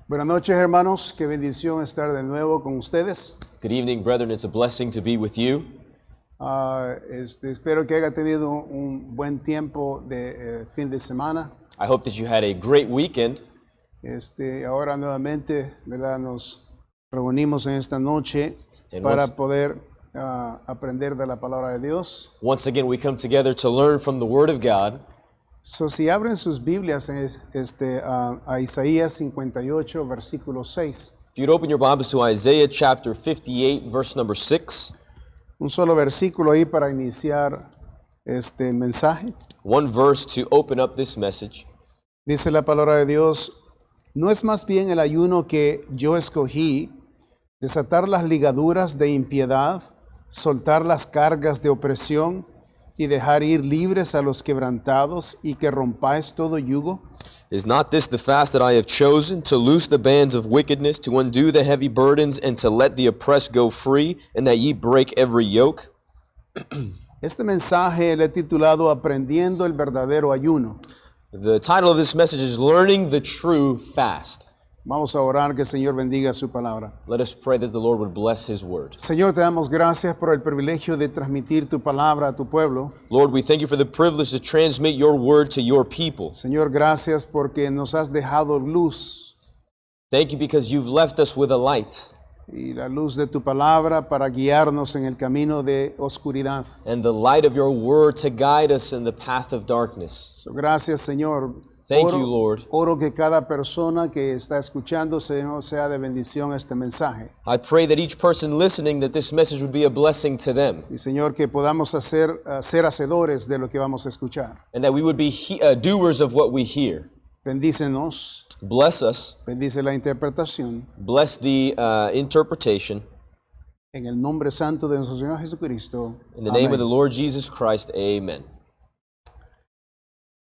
Buenas noches, hermanos. Qué bendición estar de nuevo con ustedes. Good evening, brethren. It's a blessing to be with you. Espero que haya tenido un buen tiempo de fin de semana. I hope that you had a great weekend. Ahora nuevamente, ¿verdad? Nos reunimos en esta noche And para poder aprender de la palabra de Dios. Once again, we come together to learn from the Word of God. So, si abren sus Biblias a Isaías 58, versículo 6. If you'd open your Bibles to Isaiah chapter 58, verse number 6. Un solo versículo ahí para iniciar este mensaje. One verse to open up this message. Dice la palabra de Dios: ¿no es más bien el ayuno que yo escogí, desatar las ligaduras de impiedad, soltar las cargas de opresión y dejar ir libres a los quebrantados y que rompáis todo yugo? Is not this the fast that I have chosen, to loose the bands of wickedness, to undo the heavy burdens, and to let the oppressed go free, and that ye break every yoke? Este mensaje le he titulado Aprendiendo el verdadero ayuno. The title of this message is Learning the True Fast. Vamos a orar que el Señor bendiga su palabra. Let us pray that the Lord would bless His word. Señor, te damos gracias por el privilegio de transmitir tu palabra a tu pueblo. Lord, we thank you for the privilege to transmit your word to your people. Señor, gracias porque nos has dejado luz Thank you because you've left us with a light y la luz de tu palabra para guiarnos en el camino de oscuridad. and the light of your word to guide us in the path of darkness. So, gracias, Señor. Thank you, Lord. Oro que cada persona que está escuchando, Señor, sea de bendición este mensaje. I pray that each person listening, that this message would be a blessing to them, Y, Señor, que podamos ser hacedores de lo que vamos a escuchar. and that we would be doers of what we hear. Bendícenos, Bless us. bendice la interpretación. Bless the interpretation. En el nombre santo de nuestro Señor Jesucristo. In the name Amén. of the Lord Jesus Christ, amen.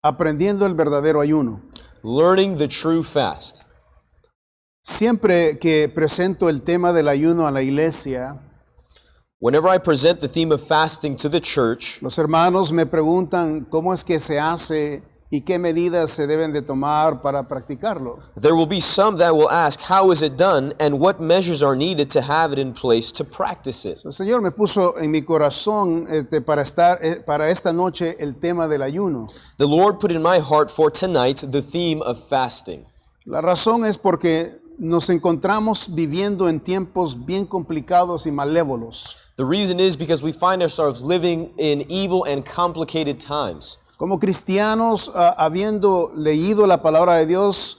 Aprendiendo el verdadero ayuno. Learning the true fast. Siempre que presento el tema del ayuno a la iglesia, Whenever I present the theme of fasting to the church, los hermanos me preguntan cómo es que se hace y qué medidas se deben de tomar para practicarlo. there will be some that will ask, how is it done, and what measures are needed to have it in place to practice it. El Señor me puso en mi corazón para esta noche el tema del ayuno. The Lord put in my heart for tonight the theme of fasting. La razón es porque nos encontramos viviendo en tiempos bien complicados y malévolos. The reason is because we find ourselves living in evil and complicated times. Como cristianos, habiendo leído la palabra de Dios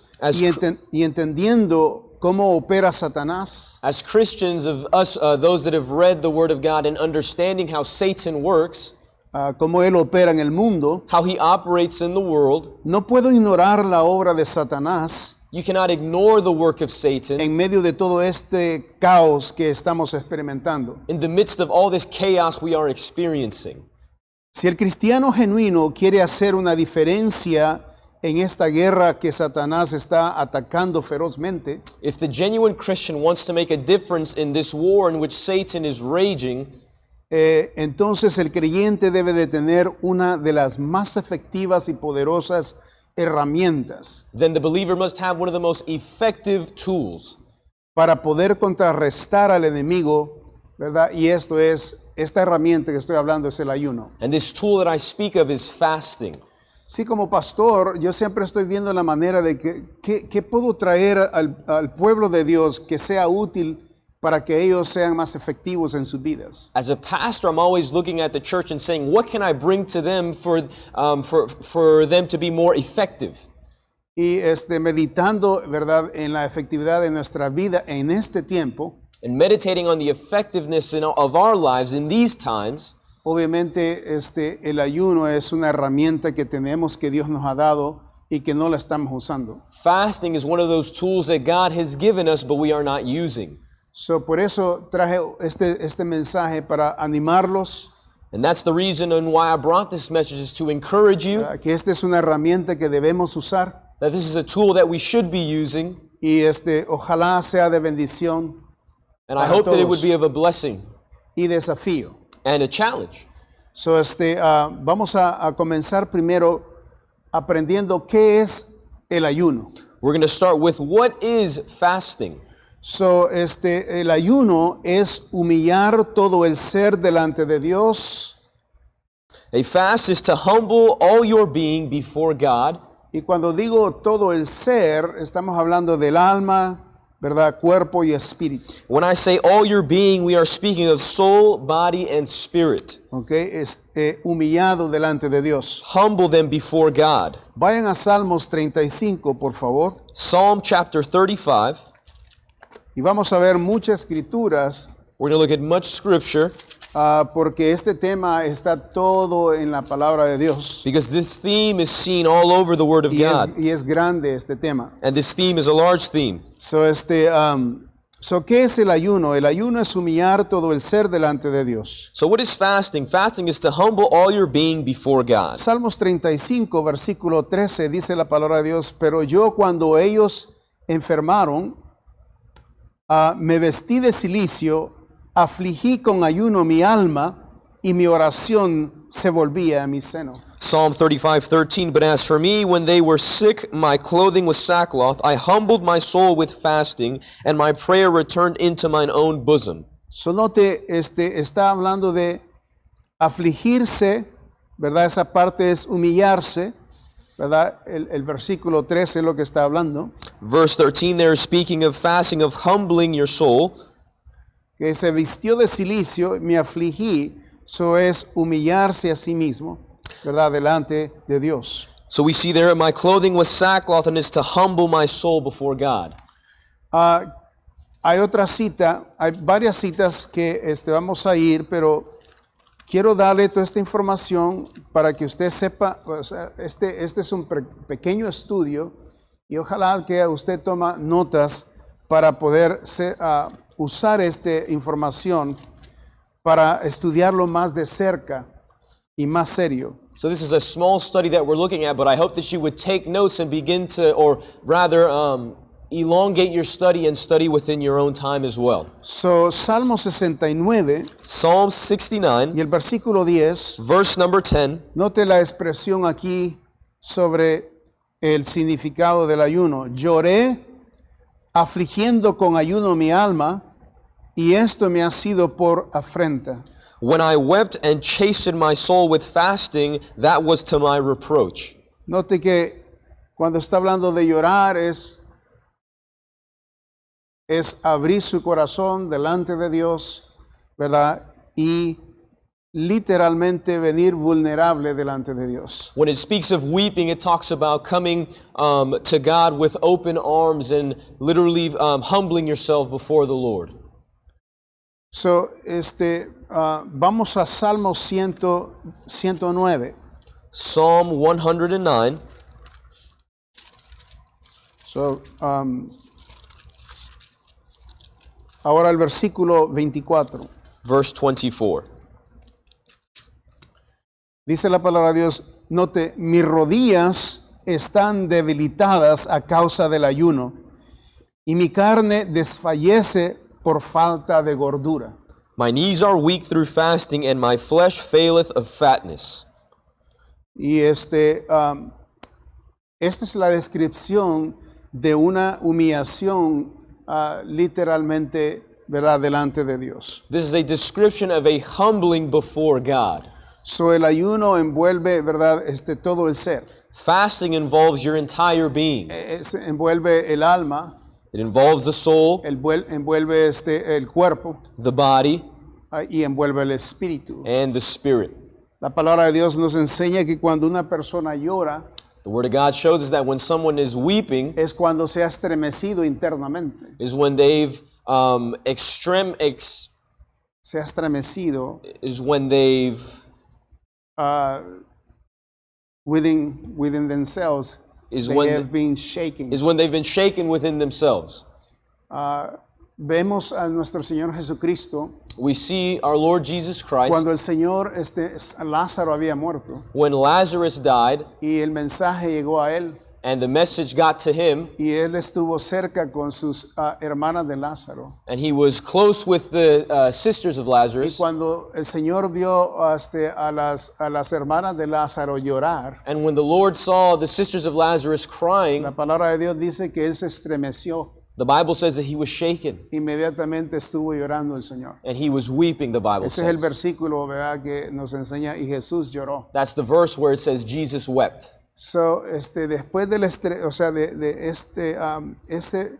y entendiendo cómo opera Satanás, As Christians, of us, those that have read the Word of God and understanding how Satan works, cómo él opera en el mundo, how he operates in the world, no puedo ignorar la obra de Satanás you cannot ignore the work of Satan en medio de todo este caos que estamos experimentando. in the midst of all this chaos we are experiencing. Si el cristiano genuino quiere hacer una diferencia en esta guerra que Satanás está atacando ferozmente, If the genuine Christian wants to make a difference in this war in which Satan is raging, entonces el creyente debe de tener una de las más efectivas y poderosas herramientas then the believer must have one of the most effective tools para poder contrarrestar al enemigo, ¿verdad? Y esta herramienta que estoy hablando es el ayuno. and this tool that I speak of is fasting. Sí, como pastor, yo siempre estoy viendo la manera de que puedo traer al pueblo de Dios que sea útil para que ellos sean más efectivos en sus vidas. As a pastor, I'm always looking at the church and saying, what can I bring to them for them to be more effective? Y meditando, ¿verdad?, en la efectividad de nuestra vida en este tiempo, And meditating on the effectiveness of our lives in these times, obviamente el ayuno es una herramienta que tenemos, que Dios nos ha dado y que no la estamos usando. fasting is one of those tools that God has given us, but we are not using. So, por eso traje este mensaje para animarlos, And that's the reason and why I brought this message, is to encourage you que esta es una herramienta que debemos usar that this is a tool that we should be using. y ojalá sea de bendición And I para hope that it would todos be of a blessing y desafío. and a challenge. So, vamos a comenzar primero aprendiendo qué es el ayuno. We're going to start with what is fasting? So, el ayuno es humillar todo el ser delante de Dios. A fast is to humble all your being before God. Y cuando digo todo el ser, estamos hablando del alma, ¿verdad? Cuerpo y espíritu. When I say all your being, we are speaking of soul, body, and spirit. ¿Ok? Humillado delante de Dios. Humble them before God. Vayan a Salmos 35, por favor. Psalm chapter 35. Y vamos a ver muchas escrituras, We're going to look at much scripture porque este tema está todo en la palabra de Dios. because this theme is seen all over the Word of God. Y es grande este tema. And this theme is a large theme. So, ¿qué es el ayuno? El ayuno es humillar todo el ser delante de Dios. So what is fasting? Fasting is to humble all your being before God. Salmos 35, versículo 13, dice la palabra de Dios, pero yo cuando ellos enfermaron, me vestí de cilicio, afligí con ayuno mi alma, y mi oración se volvía a mi seno. Psalm 35:13, but as for me, when they were sick, my clothing was sackcloth. I humbled my soul with fasting, and my prayer returned into mine own bosom. So note, está hablando de afligirse, ¿verdad? Esa parte es humillarse, ¿verdad? El versículo 13 es lo que está hablando. Verse 13, there is speaking of fasting, of humbling your soul. Que se vistió de cilicio, me afligí, eso es humillarse a sí mismo, ¿verdad? Delante de Dios. So we see there, my clothing was sackcloth, and it's to humble my soul before God. Hay otra cita, hay varias citas que vamos a ir, pero quiero darle toda esta información para que usted sepa, o sea, este es un pequeño estudio y ojalá que usted toma notas para poder usar esta información para estudiarlo más de cerca y más serio. So this is a small study that we're looking at, but I hope that you would take notes and begin to, or rather, elongate your study and study within your own time as well. So, Salmo 69 Psalm 69, y el versículo 10, verse number 10. note la expresión aquí sobre el significado del ayuno. Lloré afligiendo con ayuno mi alma, y esto me ha sido por afrenta. When I wept and chastened my soul with fasting, that was to my reproach. Note que cuando está hablando de llorar es abrir su corazón delante de Dios, ¿verdad? Y literalmente venir vulnerable delante de Dios. When it speaks of weeping, it talks about coming to God with open arms and literally humbling yourself before the Lord. So, vamos a Salmo 109. Psalm 109. So, ahora el versículo 24. Verse 24. Dice la palabra de Dios, note, mis rodillas están debilitadas a causa del ayuno, y mi carne desfallece por falta de gordura. My knees are weak through fasting, and my flesh faileth of fatness. Y esta es la descripción de una humillación literalmente, ¿verdad? Delante de Dios. This is a description of a humbling before God. So el ayuno envuelve, ¿verdad? Todo el ser. Fasting involves your entire being. Envuelve el alma. It involves the soul, Envuelve el cuerpo. the body, Y envuelve el espíritu. and the spirit. La palabra de Dios nos enseña que cuando una persona llora The Word of God shows us that when someone is weeping es cuando se ha estremecido internamente. is when they've Se ha estremecido within themselves. is They when have been shaking. they've been shaken within themselves. Vemos a nuestro Señor Jesucristo We see our Lord Jesus Christ cuando el Señor Lázaro había muerto when Lazarus died y el mensaje llegó a él. And the message got to him, y él estuvo cerca con sus hermanas de Lázaro. and he was close with the sisters of Y Lazarus. cuando el Señor vio a las hermanas de Lázaro llorar, And when the Lord saw the sisters of Lazarus crying, la palabra de Dios dice que él se estremeció. the Bible says that he was shaken, Inmediatamente estuvo llorando el Señor. and he was weeping, the Bible Ese es el says. versículo, ¿verdad?, que nos enseña, y Jesús lloró. That's the verse where it says Jesus wept. So, después del o sea, ese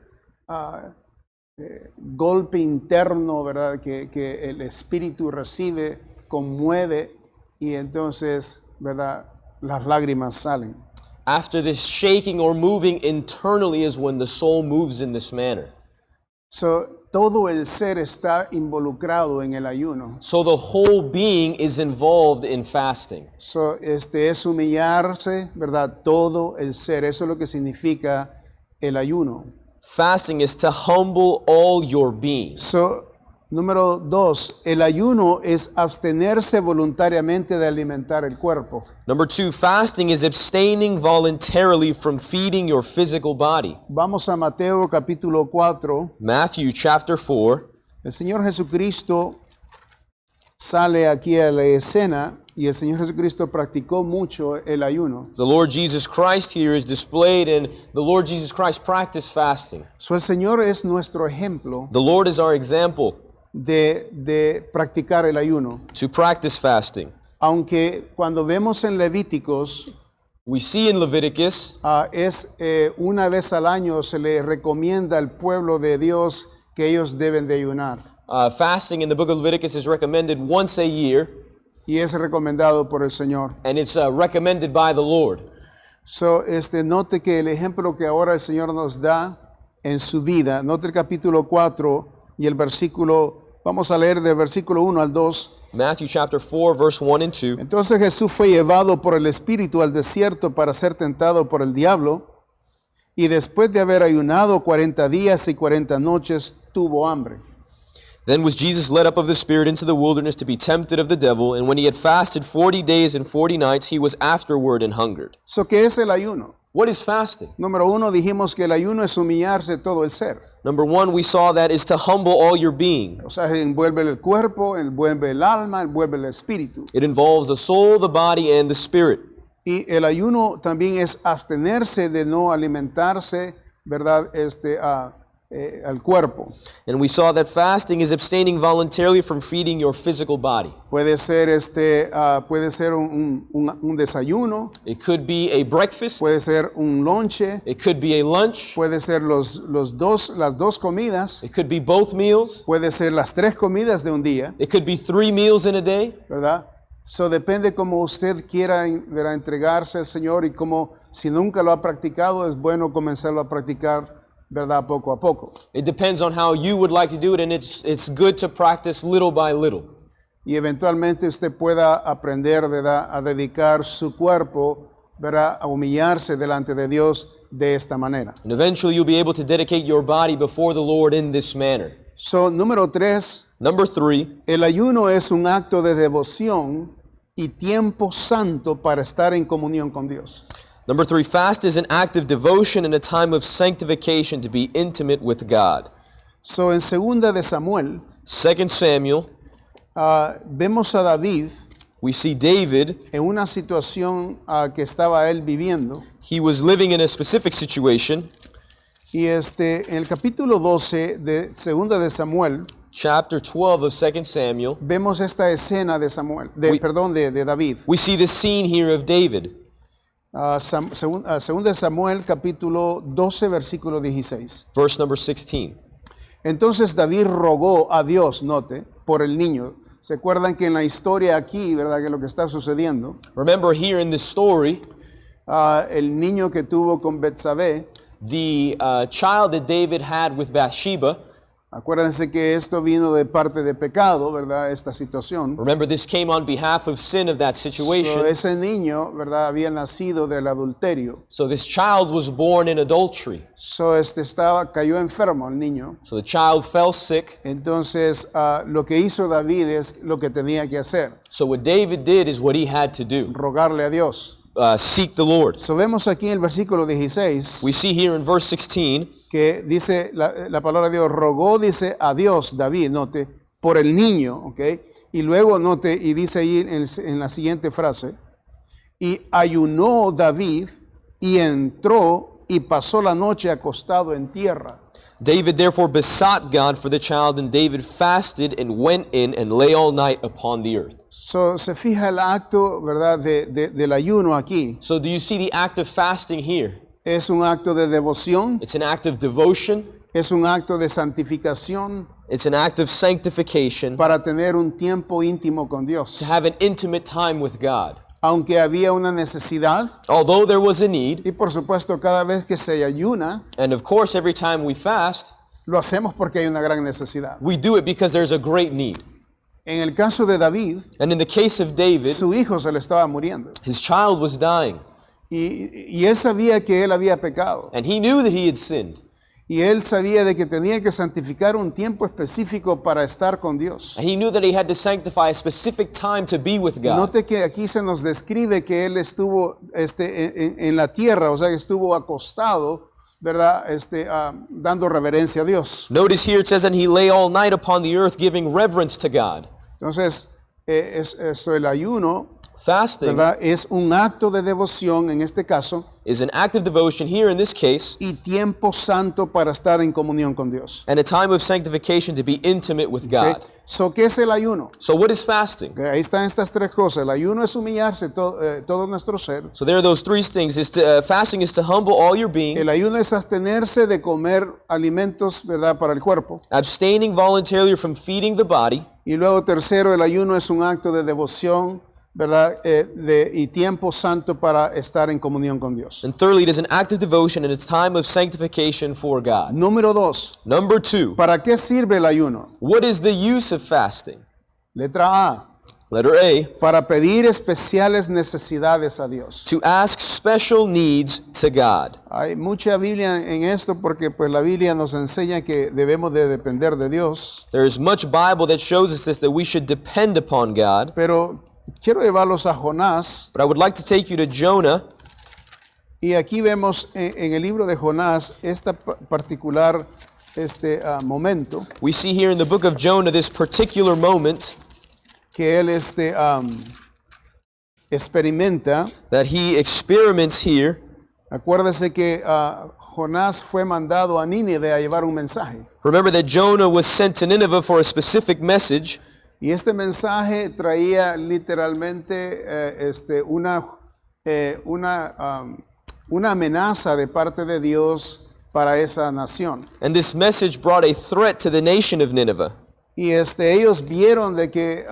golpe interno, ¿verdad?, que el espíritu recibe, conmueve, y entonces, ¿verdad?, las lágrimas salen. After this shaking or moving internally is when the soul moves in this manner. So, todo el ser está involucrado en el ayuno. So the whole being is involved in fasting. So, es humillarse, ¿verdad? Todo el ser. Eso es lo que significa el ayuno. Fasting is to humble all your being. So, número 2, el ayuno es abstenerse voluntariamente de alimentar el cuerpo. Number 2, fasting is abstaining voluntarily from feeding your physical body. Vamos a Mateo capítulo 4. Matthew chapter 4. El Señor Jesucristo sale aquí a la escena y el Señor Jesucristo practicó mucho el ayuno. The Lord Jesus Christ here is displayed, and the Lord Jesus Christ practiced fasting. So, el Señor es nuestro ejemplo The Lord is our example de practicar el ayuno. to practice fasting. Aunque cuando vemos en Levíticos, We see in Leviticus una vez al año se le recomienda al pueblo de Dios que ellos deben de ayunar. fasting in the book of Leviticus is recommended once a year, Y es recomendado por el Señor. and it's recommended by the Lord. So, note que el ejemplo que ahora el Señor nos da en su vida, note el capítulo 4 y el versículo, vamos a leer del versículo 1 al 2. Matthew chapter 4, verse 1 and 2. Entonces Jesús fue llevado por el Espíritu al desierto para ser tentado por el diablo, y después de haber ayunado 40 días y 40 noches, tuvo hambre. Then was Jesus led up of the Spirit into the wilderness to be tempted of the devil, and when he had fasted 40 days and 40 nights, he was afterward and hungered. So, ¿qué es el ayuno? What is fasting? Número 1, dijimos que el ayuno es humillarse todo el ser. Number 1, we saw that is to humble all your being. O sea, envuelve el cuerpo, envuelve el alma, envuelve el espíritu. It involves the soul, the body, and the spirit. Y el ayuno también es abstenerse de no alimentarse, ¿verdad?, al cuerpo. And we saw that fasting is abstaining voluntarily from feeding your physical body. Puede ser, un desayuno, It could be a breakfast, puede ser un lonche, it could be a lunch, puede ser las dos comidas, it could be both meals, puede ser las 3 comidas de un día, it could be 3 meals in a day. ¿verdad? So, depende cómo usted quiera, ¿verdad?, entregarse al Señor, y como si nunca lo ha practicado, es bueno comenzarlo a practicar, ¿verdad?, poco a poco. It depends on how you would like to do it, and it's good to practice little by little. Y eventualmente usted pueda aprender, ¿verdad?, a dedicar su cuerpo, ¿verdad?, a humillarse delante de Dios de esta manera. And eventually you'll be able to dedicate your body before the Lord in this manner. So, número 3, Number 3, el ayuno es un acto de devoción y tiempo santo para estar en comunión con Dios. Number 3, fast is an act of devotion and a time of sanctification to be intimate with God. So, en 2 de Samuel, 2 Samuel, vemos a David we see David. en una situación que estaba él viviendo. He was living in a specific situation. Y en el capítulo 12 de 2 de Samuel, Chapter 12 of 2 Samuel, vemos esta escena de de David. we see the scene here of David. 2 de Samuel, capítulo 12, versículo 16. Verse number 16. Entonces David rogó a Dios, note, por el niño. ¿Se acuerdan que en la historia aquí, verdad, que lo que está sucediendo, Remember here in this story, el niño que tuvo con Betsabé, the child that David had with Bathsheba, acuérdense que esto vino de parte de pecado, ¿verdad?, esta situación. remember this came on behalf of sin of that So, situation. ese niño, ¿verdad?, había nacido del adulterio. So this child was born in adultery. So, cayó enfermo el niño. So the child fell sick. Entonces, lo que hizo David es lo que tenía que hacer, So what David did is what he had to do. rogarle a Dios. seek the Lord. So vemos aquí en el versículo 16 We see here in verse 16 que dice la palabra de Dios, rogó, dice a Dios, David, note, por el niño, ¿ok? Y luego note, y dice ahí en la siguiente frase, y ayunó David y entró y pasó la noche acostado en tierra. David therefore besought God for the child, and David fasted and went in and lay all night upon the earth. So, se fija el acto, ¿verdad?, del ayuno aquí. So do you see the act of fasting here? Es un acto de devoción, It's an act of devotion. es un acto de santificación It's an act of sanctification para tener un tiempo íntimo con Dios. to have an intimate time with God. Aunque había una necesidad, Although there was a need, y por supuesto cada vez que se ayuna, and of course every time we fast, lo hacemos porque hay una gran necesidad. we do it because there's a great need. En el caso de David, And in the case of David, su hijo se le estaba muriendo. his child was dying, Y él sabía que él había pecado. and he knew that he had sinned. Y él sabía de que tenía que santificar un tiempo específico para estar con Dios. And he knew that he had to sanctify a specific time to be with God. Note que aquí se nos describe que él estuvo en la tierra, o sea, que estuvo acostado, ¿verdad? Dando reverencia a Dios. Notice here it says, and he lay all night upon the earth giving reverence to God. Entonces, el ayuno, Fasting ¿verdad? Es un acto de devoción en este caso is an act of devotion here in this case, y tiempo santo para estar en comunión con Dios. and a time of sanctification to be intimate with ¿Ok? God. So, ¿qué es el ayuno? So what is fasting? Ok, ahí están estas tres cosas. El ayuno es humillarse todo nuestro ser. So there are those three things. Fasting is to humble all your being, El ayuno es abstenerse de comer alimentos, ¿verdad?, para el cuerpo. abstaining voluntarily from feeding the body. Y luego tercero, el ayuno es un acto de devoción, ¿verdad? Y tiempo santo para estar en comunión con Dios. And thirdly, it is an act of devotion and it's time of sanctification for God. Número 2, Number 2, ¿para qué sirve el ayuno? what is the use of fasting? Letra A, Letter A, para pedir especiales necesidades a Dios. to ask special needs to God. Hay mucha Biblia en esto porque pues la Biblia nos enseña que debemos de depender de Dios, There is much Bible that shows us this, that we should depend upon God. pero quiero llevarlos a Jonás, But I would like to take you to Jonah. y aquí vemos en el libro de Jonás este particular momento We see here in the book of Jonah this particular moment que él experimenta. that he experiments here. Acuérdese que Jonás fue mandado a Nínive a llevar un mensaje. Remember that Jonah was sent to Nineveh for a specific message. Y este mensaje traía literalmente una amenaza de parte de Dios para esa nación. And this message brought a threat to the nation of Nineveh. Y ellos vieron de que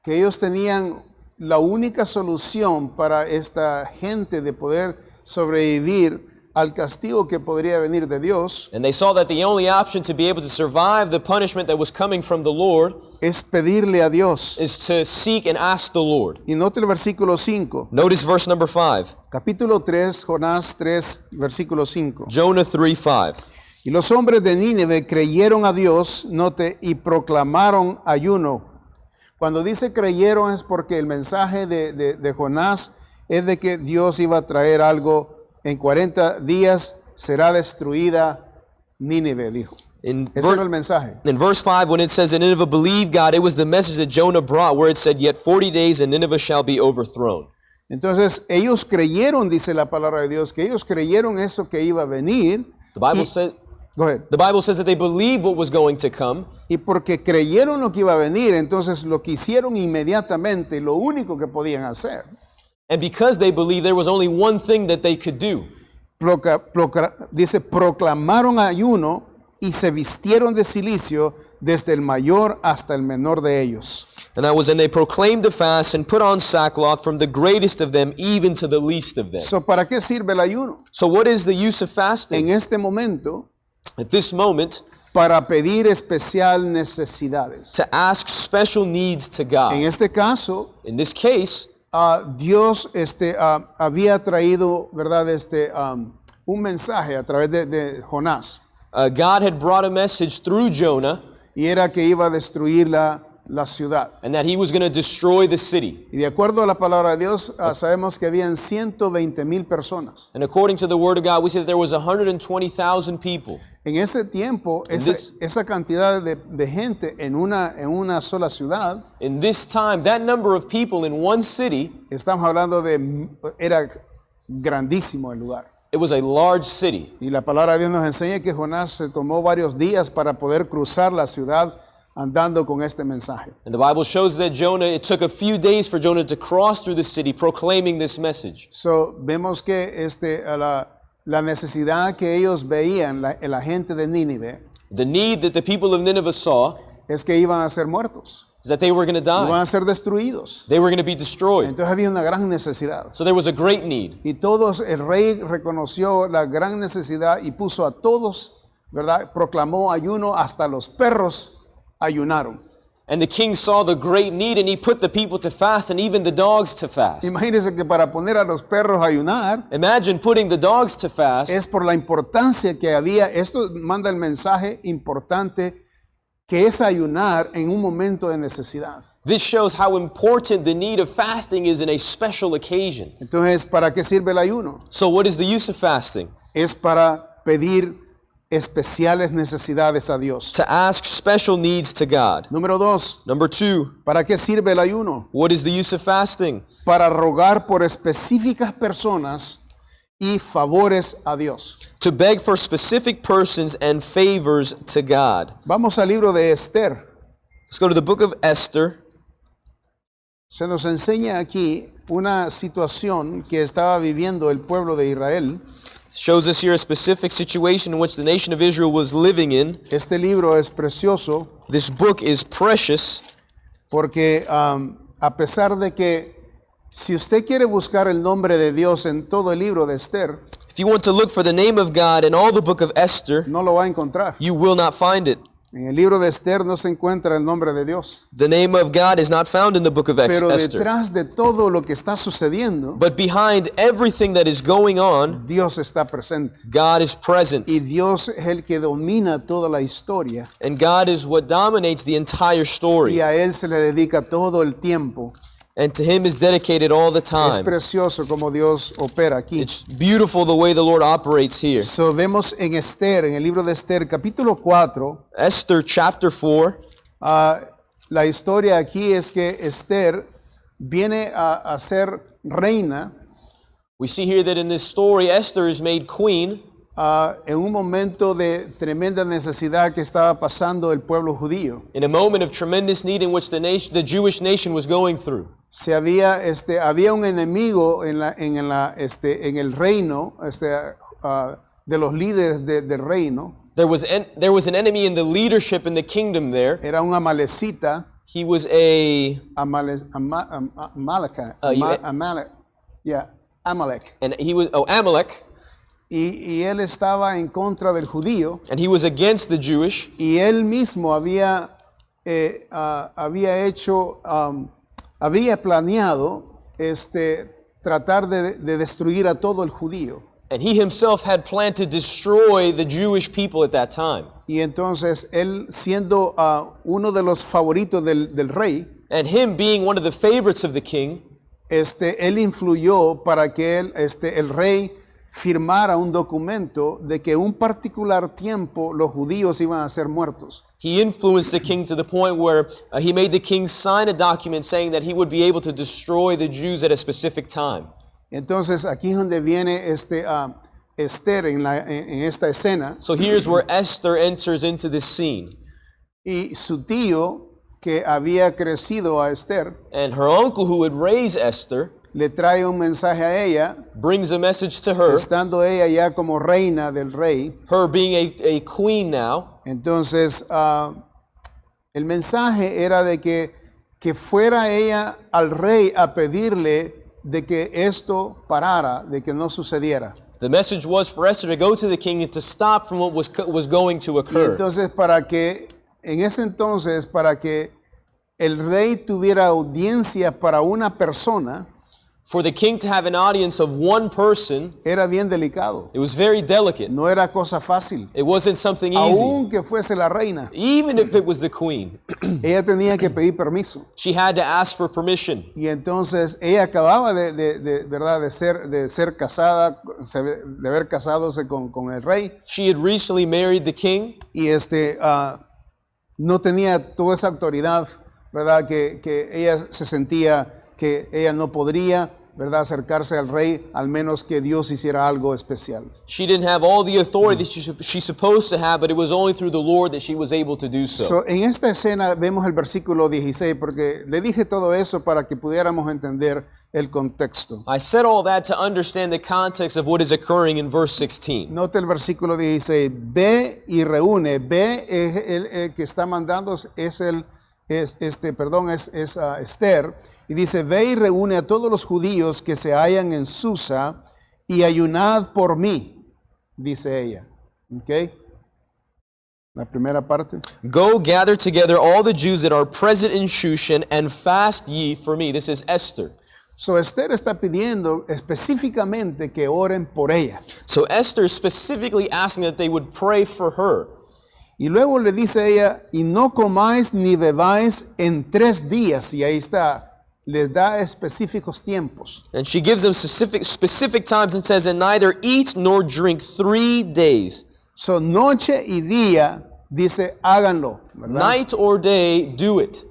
ellos tenían la única solución para esta gente de poder sobrevivir al castigo que podría venir de Dios, And they saw that the only option to be able to survive the punishment that was coming from the Lord es pedirle a Dios. is to seek and ask the Lord. Y note el versículo 5, Notice verse number 5. capítulo 3, Jonás 3, versículo 5. Jonah 3:5. Y los hombres de Nínive creyeron a Dios, note, y proclamaron ayuno. Cuando dice creyeron es porque el mensaje de Jonás es de que Dios iba a traer algo. En 40 días será destruida Nínive, dijo. In, Ese ver- era el mensaje. in verse 5, when it says that Nineveh believed God, it was the message that Jonah brought, where it said, "Yet 40 days and Nineveh shall be overthrown." Entonces ellos creyeron, dice la palabra de Dios, que ellos creyeron eso que iba a venir. The Bible Y- says Go ahead. the Bible says that they believed what was going to come, Y porque creyeron lo que iba a venir, entonces lo que hicieron inmediatamente, lo único que podían hacer. and because they believed, there was only one thing that they could do. Dice, proclamaron ayuno y se vistieron de cilicio desde el mayor hasta el menor de ellos. And that was, and they proclaimed a fast and put on sackcloth from the greatest of them even to the least of them. So, ¿para qué sirve el ayuno? So what is the use of fasting? En este momento, At this moment, para pedir especial necesidades. to ask special needs to En God. este caso, In this case, Dios había traído, ¿verdad? Un mensaje a través de Jonás. God had brought a message through Jonah, Y era que iba a destruir la ciudad. and that he was going to destroy the city. Y de acuerdo a la palabra de Dios, sabemos que habían 120,000 personas. And according to the word of God, we see that there was 120,000 people. En ese tiempo, esa cantidad de gente en una sola ciudad, In this time, that number of people in one city, estamos hablando era grandísimo el lugar. it was a large city. Y la palabra de Dios nos enseña que Jonás se tomó varios días para poder cruzar la ciudad andando con este mensaje. And the Bible shows that it took a few days for Jonah to cross through the city proclaiming this message. So, vemos que la necesidad que ellos veían, la gente de Nínive, The need that the people of Nineveh saw es que iban a ser muertos, is that they were going to iban die. a ser destruidos. They were going to be destroyed. Entonces había una gran necesidad. So there was a great need. Y el rey reconoció la gran necesidad y puso a todos, ¿verdad? Proclamó ayuno, hasta los perros ayunaron. And the king saw the great need, and he put the people to fast, and even the dogs to fast. Imagínense que para poner a los perros a ayunar, Imagine putting the dogs to fast. es por la importancia que había. Esto manda el mensaje importante que es ayunar en un momento de necesidad. This shows how important the need of fasting is in a special occasion. Entonces, ¿para qué sirve el ayuno? So what is the use of fasting? Es para pedir especiales necesidades a Dios. To ask special needs to God. Número 2, Number 2, ¿para qué sirve el ayuno? what is the use of fasting? Para rogar por específicas personas y favores a Dios. To beg for specific persons and favors to God. Vamos al libro de Esther. Let's go to the book of Esther. Se nos enseña aquí una situación que estaba viviendo el pueblo de Israel. Shows us here a specific situation in which the nation of Israel was living in. Este libro es precioso This book is precious porque a pesar de que si usted quiere buscar el nombre de Dios en todo el libro de Esther, if you want to look for the name of God in all the book of Esther, no lo va a encontrar. you will not find it. En el libro de Esther no se encuentra el nombre de Dios. The name of God is not found in the book of Pero Esther. detrás de todo lo que está sucediendo, But behind everything that is going on, Dios está presente. God is present. Y Dios es el que domina toda la historia. And God is what dominates the entire Y story. a Él se le dedica todo el tiempo. And to Him is dedicated all the Es time. precioso como Dios opera aquí. It's beautiful the way the Lord operates here. So, vemos en Esther, en el libro de Esther, capítulo 4, Esther chapter 4. la historia aquí es que Esther viene a ser reina We see here that in this story, Esther is made queen en un momento de tremenda necesidad que estaba pasando el pueblo judío. in a moment of tremendous need in which the Jewish nation was going through. Había un enemigo en el reino de los líderes del reino. There was an enemy in the leadership in the kingdom there. Era un amalecita, He was a Amalek. Amalek, Y él estaba en contra del judío, and he was against the Jewish. y él mismo había planeado tratar de destruir a todo el judío. And he himself had planned to destroy the Jewish people at that time. Y entonces él, siendo uno de los favoritos del rey, And him being one of the favorites of the king, él influyó para que el rey firmara un documento de que un particular tiempo los judíos iban a ser muertos. he influenced the king to the point where he made the king sign a document saying that he would be able to destroy the Jews at a specific time. Entonces aquí es donde viene Esther en esta escena, So here's where Esther enters into this scene. y su tío que había crecido a Esther And her uncle, who had raised Esther, le trae un mensaje a ella, brings a message to her, estando ella ya como reina del rey. her being a queen now. Entonces el mensaje era de que fuera ella al rey a pedirle de que esto parara, de que no sucediera. The message was for Esther to go to the king and to stop from what was going to Y occur. entonces para que el rey tuviera audiencia para una persona, For the king to have an audience of one person, era bien delicado. it was very delicate. No era cosa fácil. It wasn't something easy. Aunque fuese la reina, Even if it was the queen, ella tenía que pedir permiso. she had to ask for permission. Y entonces ella acababa ¿verdad? de ser casada, de haber casadose con el rey. She had recently married the king, Y no tenía toda esa autoridad, ¿verdad? Que ella se sentía que ella no podría, ¿verdad? Acercarse al rey, al menos que Dios hiciera algo especial. she didn't have all the authority that she's supposed to have, but it was only through the Lord that she was able to do so. So, en esta escena vemos el versículo 16, porque le dije todo eso para que pudiéramos entender el contexto. I said all that to understand the context of what is occurring in verse 16. Note el versículo 16, ve y reúne. Ve el que está mandando es Esther. Y dice, ve y reúne a todos los judíos que se hallan en Susa y ayunad por mí, dice ella. ¿Ok? La primera parte. Go gather together all the Jews that are present in Shushan and fast ye for me. This is Esther. So Esther está pidiendo específicamente que oren por ella. So Esther is specifically asking that they would pray for her. Y luego le dice ella, y no comáis ni bebáis en 3 días. Y ahí está, les da específicos tiempos. And she gives them specific times and says, and neither eat nor drink 3 days. So noche y día, dice, háganlo, ¿verdad? Night or day, do it.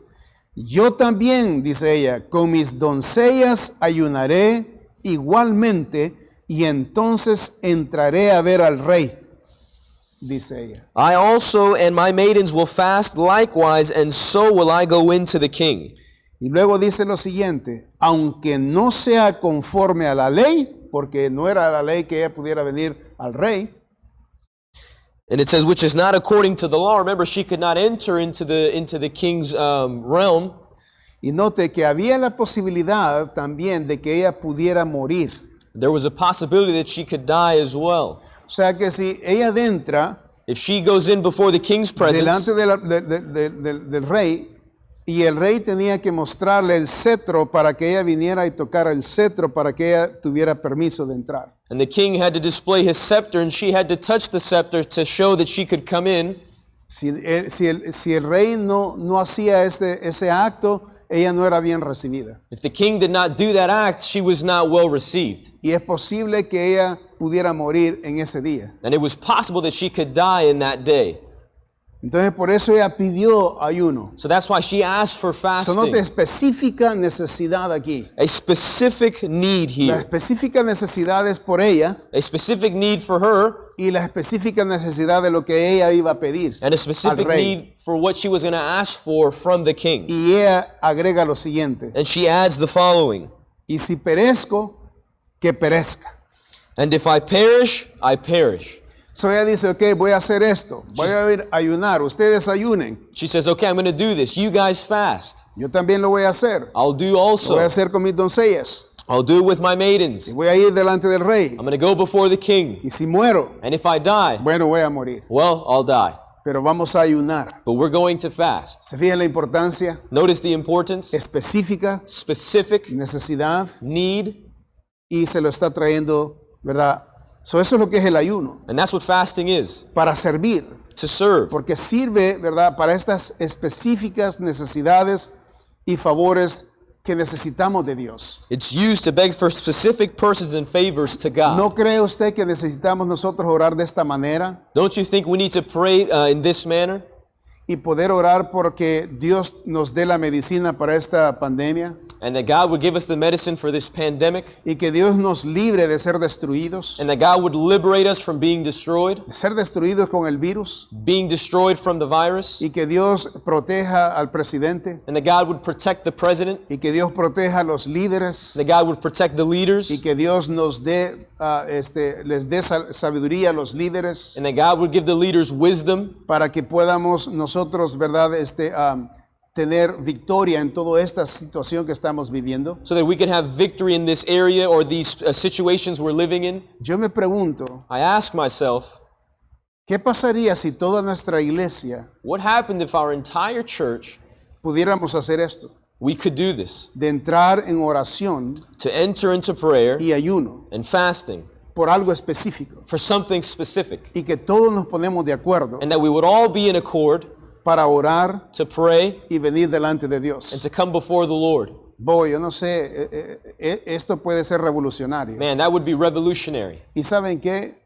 Yo también, dice ella, con mis doncellas ayunaré igualmente, y entonces entraré a ver al rey, dice ella. I also and my maidens will fast likewise, and so will I go in to the king. Y luego dice lo siguiente, aunque no sea conforme a la ley, porque no era la ley que ella pudiera venir al rey. And it says, which is not according to the law. Remember, she could not enter into the king's realm. Y note que había la posibilidad también de que ella pudiera morir. There was a possibility that she could die as well. O sea que si ella adentra If she goes in before the king's presence, delante del rey, y el rey tenía que mostrarle el cetro para que ella viniera y tocara el cetro para que ella tuviera permiso de entrar. and the king had to display his scepter, and she had to touch the scepter to show that she could come in. Si el rey no hacía ese acto, ella no era bien recibida. If the king did not do that act, she was not well received. Y es posible que ella pudiera morir en ese día. And it was possible that she could die in that day. Entonces por eso ella pidió ayuno. So that's why she asked for So no fasting. te específica necesidad aquí. A specific need La here. específica necesidad es por ella A specific need for her, y la específica necesidad de lo que ella iba a pedir and a al specific rey. need for what she was going to ask for from the king. Y ella agrega lo siguiente, And she adds the following. y si perezco, que perezca. And if I perish, I perish. So ella dice, ok, voy a hacer esto, voy a ir a ayunar, ustedes ayunen, She says, okay, I'm going to do this. You guys fast. yo también lo voy a hacer, I'll do lo voy a also. hacer con mis doncellas, I'll do it with my maidens. voy a ir delante del rey, I'm going to go before the king. y si muero, And if I die, bueno, voy a morir, well, I'll die. pero vamos a ayunar. But we're going to fast. ¿Se fijan la importancia Notice the importance, específica, specific necesidad, need, y se lo está trayendo, ¿verdad? So eso es lo que es el ayuno, and that's what fasting is, para servir, to serve. porque sirve, ¿verdad?, para estas específicas necesidades y favores que necesitamos de Dios. It's used to beg for specific persons and favors to God. ¿No cree usted que necesitamos nosotros orar de esta manera Don't you think we need to pray in this manner? y poder orar porque Dios nos dé la medicina para esta pandemia And that God would give us the medicine for this pandemic? y que Dios nos libre de ser destruidos, And that God would liberate us from being destroyed? de ser destruidos con el virus, Being destroyed from the virus? y que Dios proteja al presidente And that God would protect the president? y que Dios proteja a los líderes That God would protect the leaders? y que Dios nos dé les dé sabiduría a los líderes And that God would give the leaders wisdom para que podamos nosotros, ¿verdad?, tener victoria en toda esta situación que estamos viviendo. so that we can have victory in this area or these situations we're living in? Yo me pregunto, I ask myself, ¿qué pasaría si toda nuestra iglesia what happened if our entire church pudiéramos hacer esto? we could do this, de entrar en oración to enter into prayer y ayuno and fasting por algo específico for something specific, y que todos nos ponemos de acuerdo and that we would all be in accord para orar to pray y venir delante de and Dios. to come before the Lord. Yo no sé, esto puede ser revolucionario. Man, that would be revolutionary. ¿Y saben qué?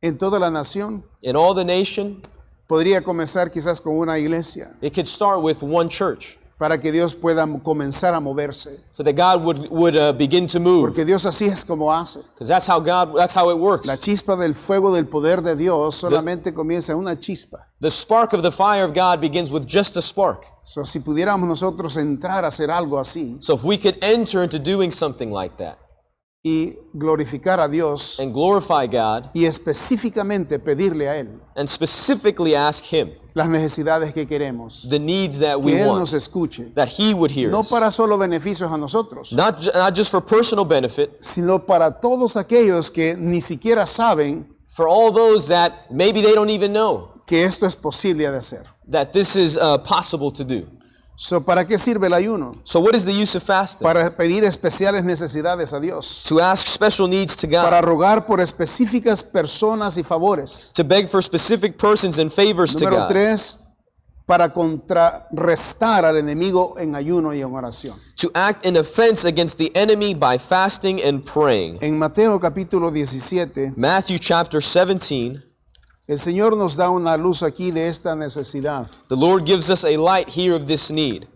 En toda la nación In all the nation, podría comenzar quizás con una iglesia it could start with one church para que Dios pueda comenzar a moverse. so that God would begin to move. Porque Dios así es como hace. Because that's how it works. La chispa del fuego del poder de Dios solamente comienza en una chispa. The spark of the fire of God begins with just a spark. So, si pudiéramos nosotros entrar a hacer algo así So if we could enter into doing something like that y glorificar a Dios and glorify God y específicamente pedirle a Él and specifically ask Him las necesidades que queremos, the needs that we que Él nos want, escuche, that He would hear no us. para solo beneficios a nosotros, Not just for personal benefit, sino para todos aquellos que ni siquiera saben for all those that maybe they don't even know que esto es posible de hacer. that this is possible to do. So, ¿para qué sirve el ayuno? So what is the use of fasting? Para pedir especiales necesidades a Dios, To ask special needs to para God, rogar por específicas personas y favores. to beg for specific persons and favors to Número God, 3, para contrarrestar al enemigo en ayuno y en oración. to act in offense against the enemy by fasting and praying. En Mateo capítulo 17, Matthew chapter 17, el Señor nos da una luz aquí de esta necesidad. the Lord gives us a light here of this need.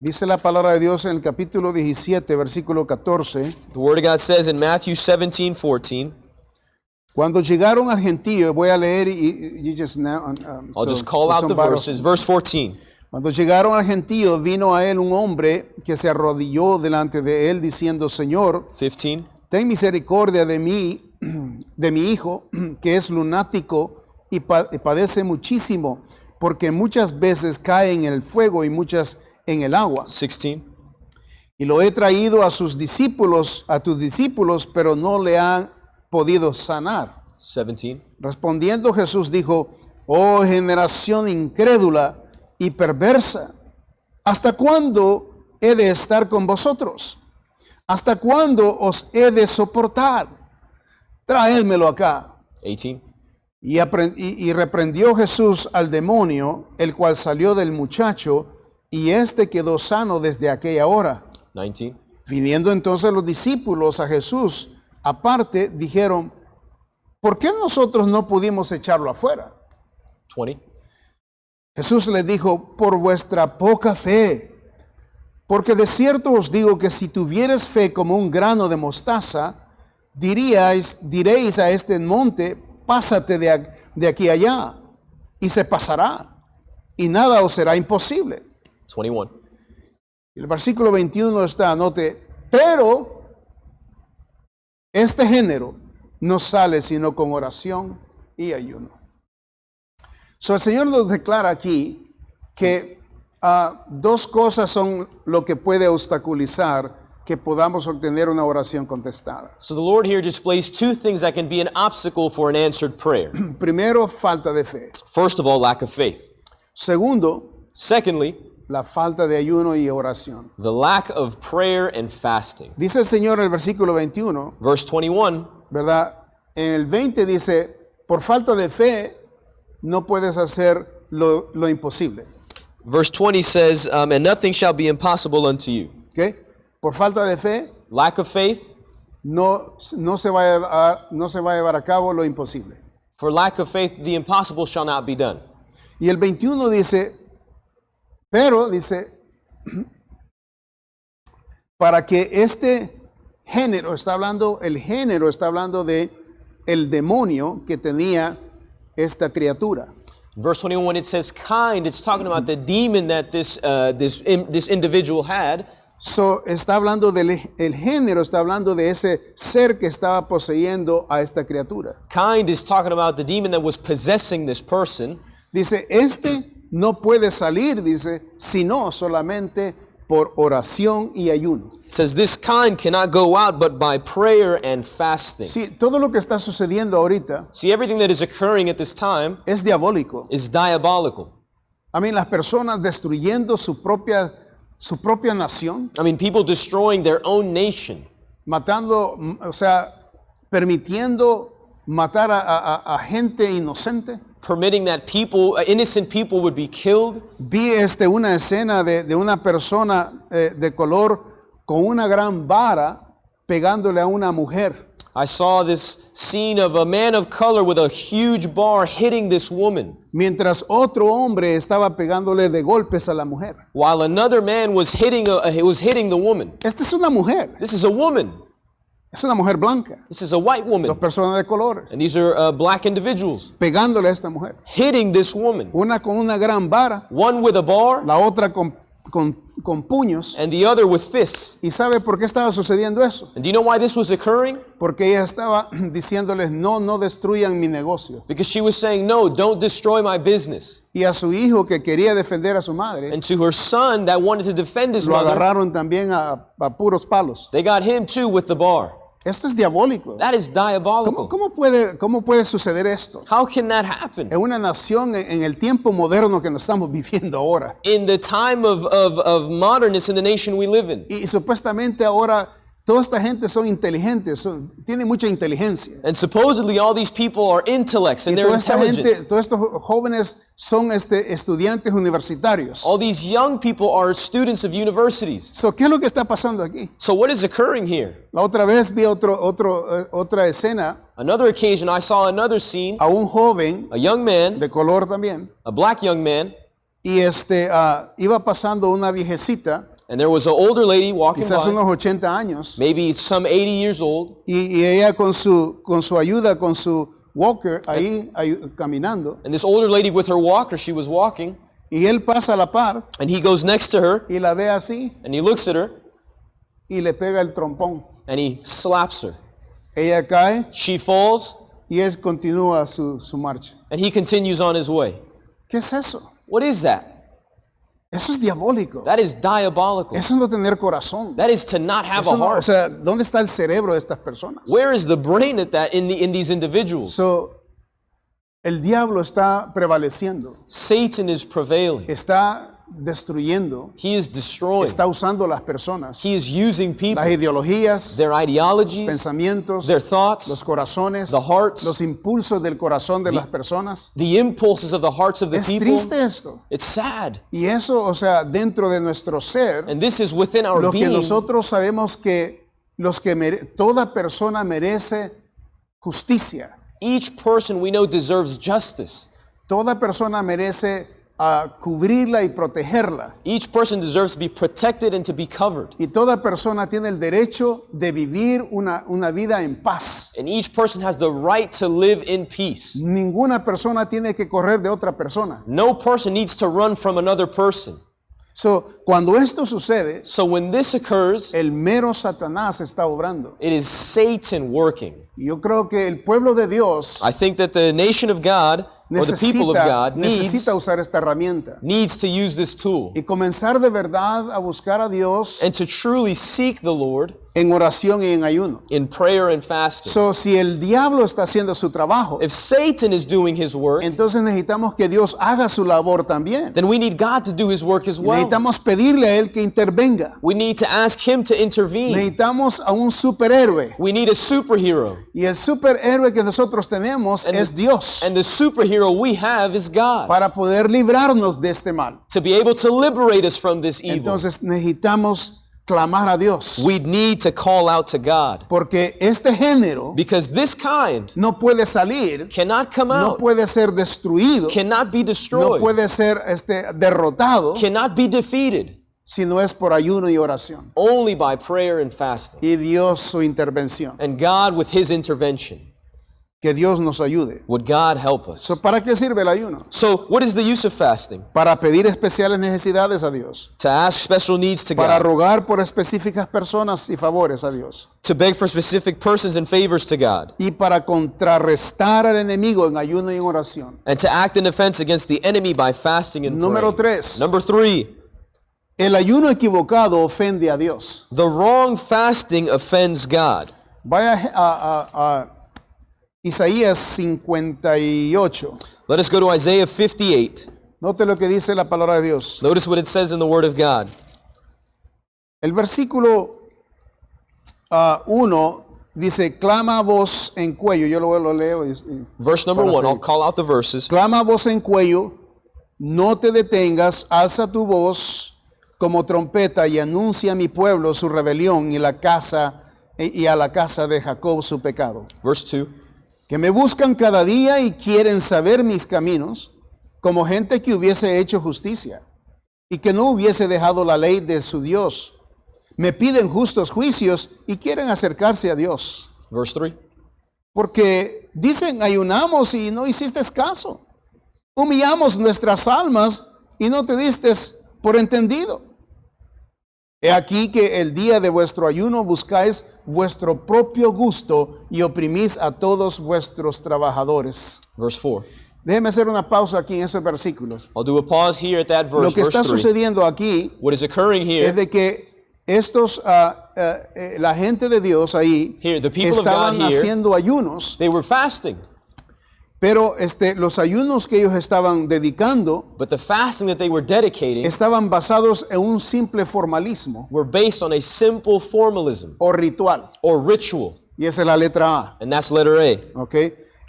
Dice la palabra de Dios en el capítulo 17, versículo 14. The Word of God says in Matthew 17:14, Cuando llegaron al gentío, voy a leer y you just now, I'll so, just call out son the varios. verses. Verse 14. Cuando llegaron al gentío, vino a él un hombre que se arrodilló delante de él diciendo, Señor, 15. ten misericordia de mí, de mi hijo, que es lunático y padece muchísimo, porque muchas veces cae en el fuego y muchas en el agua. 16. Y lo he traído a tus discípulos, pero no le han podido sanar. 17. Respondiendo Jesús dijo, oh generación incrédula y perversa, ¿hasta cuándo he de estar con vosotros? ¿Hasta cuándo os he de soportar? Traédmelo acá. 18. Y reprendió Jesús al demonio, el cual salió del muchacho, y éste quedó sano desde aquella hora. 19. Viniendo entonces los discípulos a Jesús, aparte, dijeron, ¿por qué nosotros no pudimos echarlo afuera? 20. Jesús les dijo, por vuestra poca fe. Porque de cierto os digo que si tuvieres fe como un grano de mostaza, diréis a este monte, pásate de aquí allá, y se pasará, y nada os será imposible. 21. El versículo 21 está, anote, pero este género no sale sino con oración y ayuno. So, el Señor nos declara aquí que dos cosas son lo que puede obstaculizar que podamos obtener una oración contestada. So the Lord here displays two things that can be an obstacle for an answered prayer. Primero, falta de fe. First of all, lack of faith. Segundo, Secondly, la falta de ayuno y oración. the lack of prayer and fasting. Dice el Señor en el versículo 21, Verse 21, ¿verdad? En el 20 dice, por falta de fe no puedes hacer lo imposible. verse 20 says, and nothing shall be impossible unto you. ¿Ok? Por falta de fe Lack of faith, no se va a llevar a cabo lo imposible. for lack of faith, the impossible shall not be done. Y el 21 dice, pero dice, para que este género, el género está hablando de el demonio que tenía esta criatura. Verse 21, when it says kind, it's talking about the demon that this individual had. So, está hablando el género, está hablando de ese ser que estaba poseyendo a esta criatura. Kind is talking about the demon that was possessing this person. Dice, no puede salir, dice, sino solamente por oración y ayuno. It says this kind cannot go out but by prayer and fasting. Sí, todo lo que está sucediendo ahorita See, everything that is occurring at this time es diabólico. is diabolical. Las personas destruyendo su propia su propia nación, I mean, people destroying their own nation, matando, o sea, permitiendo matar a gente inocente. permitting that people, innocent people would be killed. Vi una escena de una persona de color con una gran vara pegándole a una mujer. I saw this scene of a man of color with a huge bar hitting this woman, Mientras otro hombre estaba pegándole de golpes a la mujer. while another man was hitting the woman. Esta es una mujer, This is a woman. es una mujer blanca. This is a white Dos woman. personas de color And these are black individuals pegándole a esta mujer. hitting this woman. Una con una gran vara, One with a bar la otra con puños. and the other with fists. ¿Y sabe por qué estaba sucediendo eso? And do you know why this was occurring? Porque ella estaba diciéndoles, no destruyan mi negocio. Because she was saying, no, don't destroy my business. Y a su hijo que quería defender a su madre, And to her son that wanted to defend his lo mother, agarraron también a puros palos. they got him too with the bar. Esto es diabólico. That is diabolical. ¿Cómo puede suceder esto? How can that happen? En una nación, en el tiempo moderno que nos estamos viviendo ahora. In the time of modernness in the nation we live in. Y supuestamente ahora toda esta gente son inteligentes, tienen mucha inteligencia. And supposedly all these people are intellects and Y they're toda esta intelligent. gente, todos estos jóvenes son estudiantes universitarios. All these young people are students of universities. So, ¿qué es lo que está pasando aquí? So what is occurring here? La otra vez vi otra escena Another occasion I saw another scene, a un joven a young man, de color también, a black young man, y iba pasando una viejecita, and there was an older lady walking quizás by, unos 80 años, maybe some 80 years old, y ella con su ayuda, con su walker, ahí caminando, and this older lady with her walker, she was walking, y él pasa a la par and he goes next to her, y la ve así and he looks at her, y le pega el trompón. and he slaps her. Ella cae She falls, y él continúa su marcha. and he continues on his way. ¿Qué es eso? What is that? Eso es diabólico. That is diabolical. Eso es no tener corazón. That is to not have Eso a no- o heart. sea, ¿dónde está el cerebro de estas personas? Where is the brain at that in these individuals? So, el diablo está prevaleciendo, Satan is prevailing. está destruyendo, He is destroying. está usando las personas, He is using people, las ideologías, their ideologies, pensamientos, their thoughts, los corazones, the hearts, los impulsos del corazón de las personas. the impulses of the hearts of the Es people. triste esto. It's sad. Y eso, o sea, dentro de nuestro ser, And this is within our lo que being. nosotros sabemos que toda persona merece justicia. Each person we know deserves justice. Toda persona merece cubrirla y protegerla. Each person deserves to be protected and to be covered. Y toda persona tiene el derecho de vivir una vida en paz. And each person has the right to live in peace. Ninguna persona tiene que correr de otra persona. No person needs to run from another person. So, cuando esto sucede, So when this occurs, el mero Satanás está obrando. it is Satan working. Y yo creo que el pueblo de Dios I think that the nation of God, or the people of God, necesita usar esta herramienta needs to use this tool y comenzar de verdad a buscar a Dios and to truly seek the Lord en oración y en ayuno. in prayer and fasting. So, si el diablo está haciendo su trabajo, If Satan is doing his work, entonces necesitamos que Dios haga su labor también. then we need God to do his work as well. Necesitamos pedirle a Él que intervenga. We need to ask him to intervene. Necesitamos a un superhéroe. We need a superhero. Y el superhéroe que nosotros tenemos es Dios And the superhero we have is God. para poder librarnos de este mal. To be able to liberate us from this evil, Entonces necesitamos clamar a Dios. we need to call out to God. Porque este género Because this kind no puede salir, cannot come no out, puede ser destruido, cannot be no destroyed, puede ser derrotado cannot be defeated, si no es por ayuno y oración. only by prayer and fasting. Y Dios su intervención. And God with his intervention. Que Dios nos ayude. Would God help us? So, ¿para qué sirve el ayuno? So what is the use of fasting? Para pedir especiales necesidades a Dios. To ask special needs to Para God. rogar por específicas personas y favores a Dios. To beg for specific persons and favors to God. Y para contrarrestar al enemigo en ayuno y en oración. And to act in defense against the enemy by fasting and Número praying. 3. Number 3, El ayuno equivocado ofende a Dios. the wrong fasting offends God. Vaya a Isaías 58. Let us go to Isaiah 58. Note lo que dice la palabra de Dios. Notice what it says in the Word of God. El versículo 1 dice, clama a voz en cuello. Yo lo leo. Verse number Para 1, I'll seguir. call out the verses. Clama a voz en cuello, no te detengas, alza tu voz como trompeta y anuncia a mi pueblo su rebelión y a la casa de Jacob su pecado. Verse 2. Que me buscan cada día y quieren saber mis caminos, como gente que hubiese hecho justicia y que no hubiese dejado la ley de su Dios. Me piden justos juicios y quieren acercarse a Dios. Verse 3. Porque dicen, ayunamos y no hiciste caso. Humillamos nuestras almas y no te diste por entendido. He aquí que el día de vuestro ayuno buscáis vuestro propio gusto y oprimís a todos vuestros trabajadores. Verse 4. Déjeme hacer una pausa aquí en esos versículos. I'll do a pause here at that Lo verse. que Verse está 3. sucediendo aquí What is occurring here? es de que la gente de Dios ahí Here, the people of God estaban here, haciendo ayunos, they were fasting. pero los ayunos que ellos estaban dedicando But the fasting that they were dedicating estaban basados en un simple formalismo were based on a simple formalism o ritual. or ritual. Y esa es la letra A, And that's letter A. ¿ok?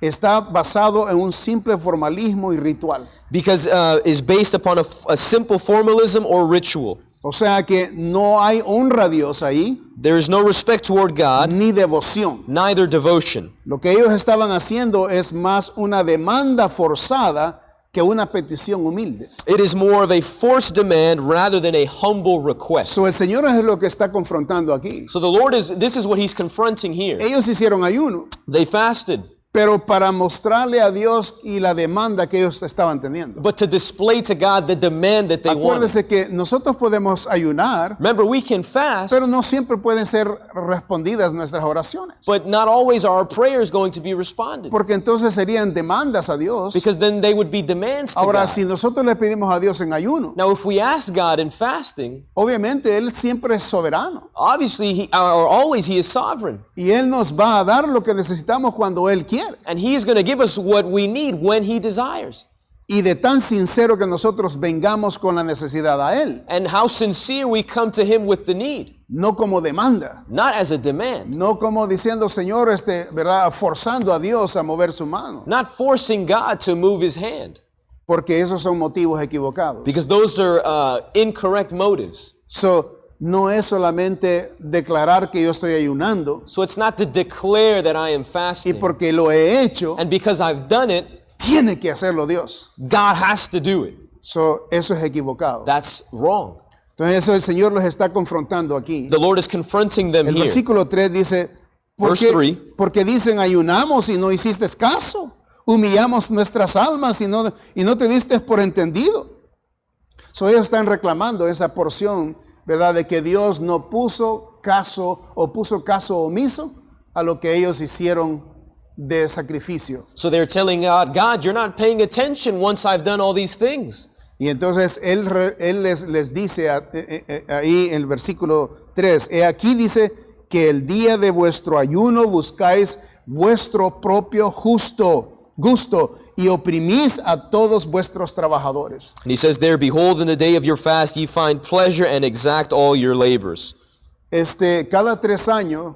Está basado en un simple formalismo y ritual. Because is based upon a simple formalism or ritual. O sea que no hay honra a Dios ahí, There is no respect toward God, ni devoción. neither devotion. Lo que ellos estaban haciendo es más una demanda forzada que una petición humilde. It is more of a forced demand rather than a humble request. So, el Señor es lo que está confrontando aquí. So the Lord this is what He's confronting here. Ellos hicieron ayuno, They fasted, pero para mostrarle a Dios y la demanda que ellos estaban teniendo. but to display to God the demand that they wanted. Acuérdese que nosotros podemos ayunar, Remember, we can fast, pero no siempre pueden ser respondidas nuestras oraciones. but not always are our prayers going to be responded. Porque entonces serían demandas a Dios. Because then they would be demands to Ahora, God. si nosotros le pedimos a Dios en ayuno, Now, if we ask God in fasting, obviamente Él siempre es soberano. obviously, or always, He is sovereign. Y Él nos va a dar lo que necesitamos cuando Él quiere. And He is going to give us what we need when He desires. Y de tan sincero que nosotros vengamos con la necesidad a Él, And how sincere we come to Him with the need, no como demanda, not as a demand, no como diciendo, Señor, ¿verdad? Forzando a Dios a mover su mano, not forcing God to move His hand, porque esos son motivos equivocados. because those are incorrect motives. So, no es solamente declarar que yo estoy ayunando So it's not to declare that I am y fasting, porque lo he hecho, and because I've done it, tiene que hacerlo Dios. God has to do it. So, eso es equivocado. That's wrong. Entonces, eso el Señor los está confrontando aquí. The Lord is confronting them El here. versículo 3 dice, Verse 3. porque dicen ayunamos y no hiciste caso, humillamos nuestras almas y no te diste por entendido. So, ellos están reclamando esa porción, ¿verdad? De que Dios no puso caso o puso caso omiso a lo que ellos hicieron de sacrificio. So they're telling God, God, you're not paying attention once I've done all these things. Y entonces Él les dice ahí en el versículo 3, aquí dice que el día de vuestro ayuno buscáis vuestro propio gusto y oprimís a todos vuestros trabajadores. And he says there, behold, in the day of your fast ye find pleasure and exact all your labors. Cada 3 años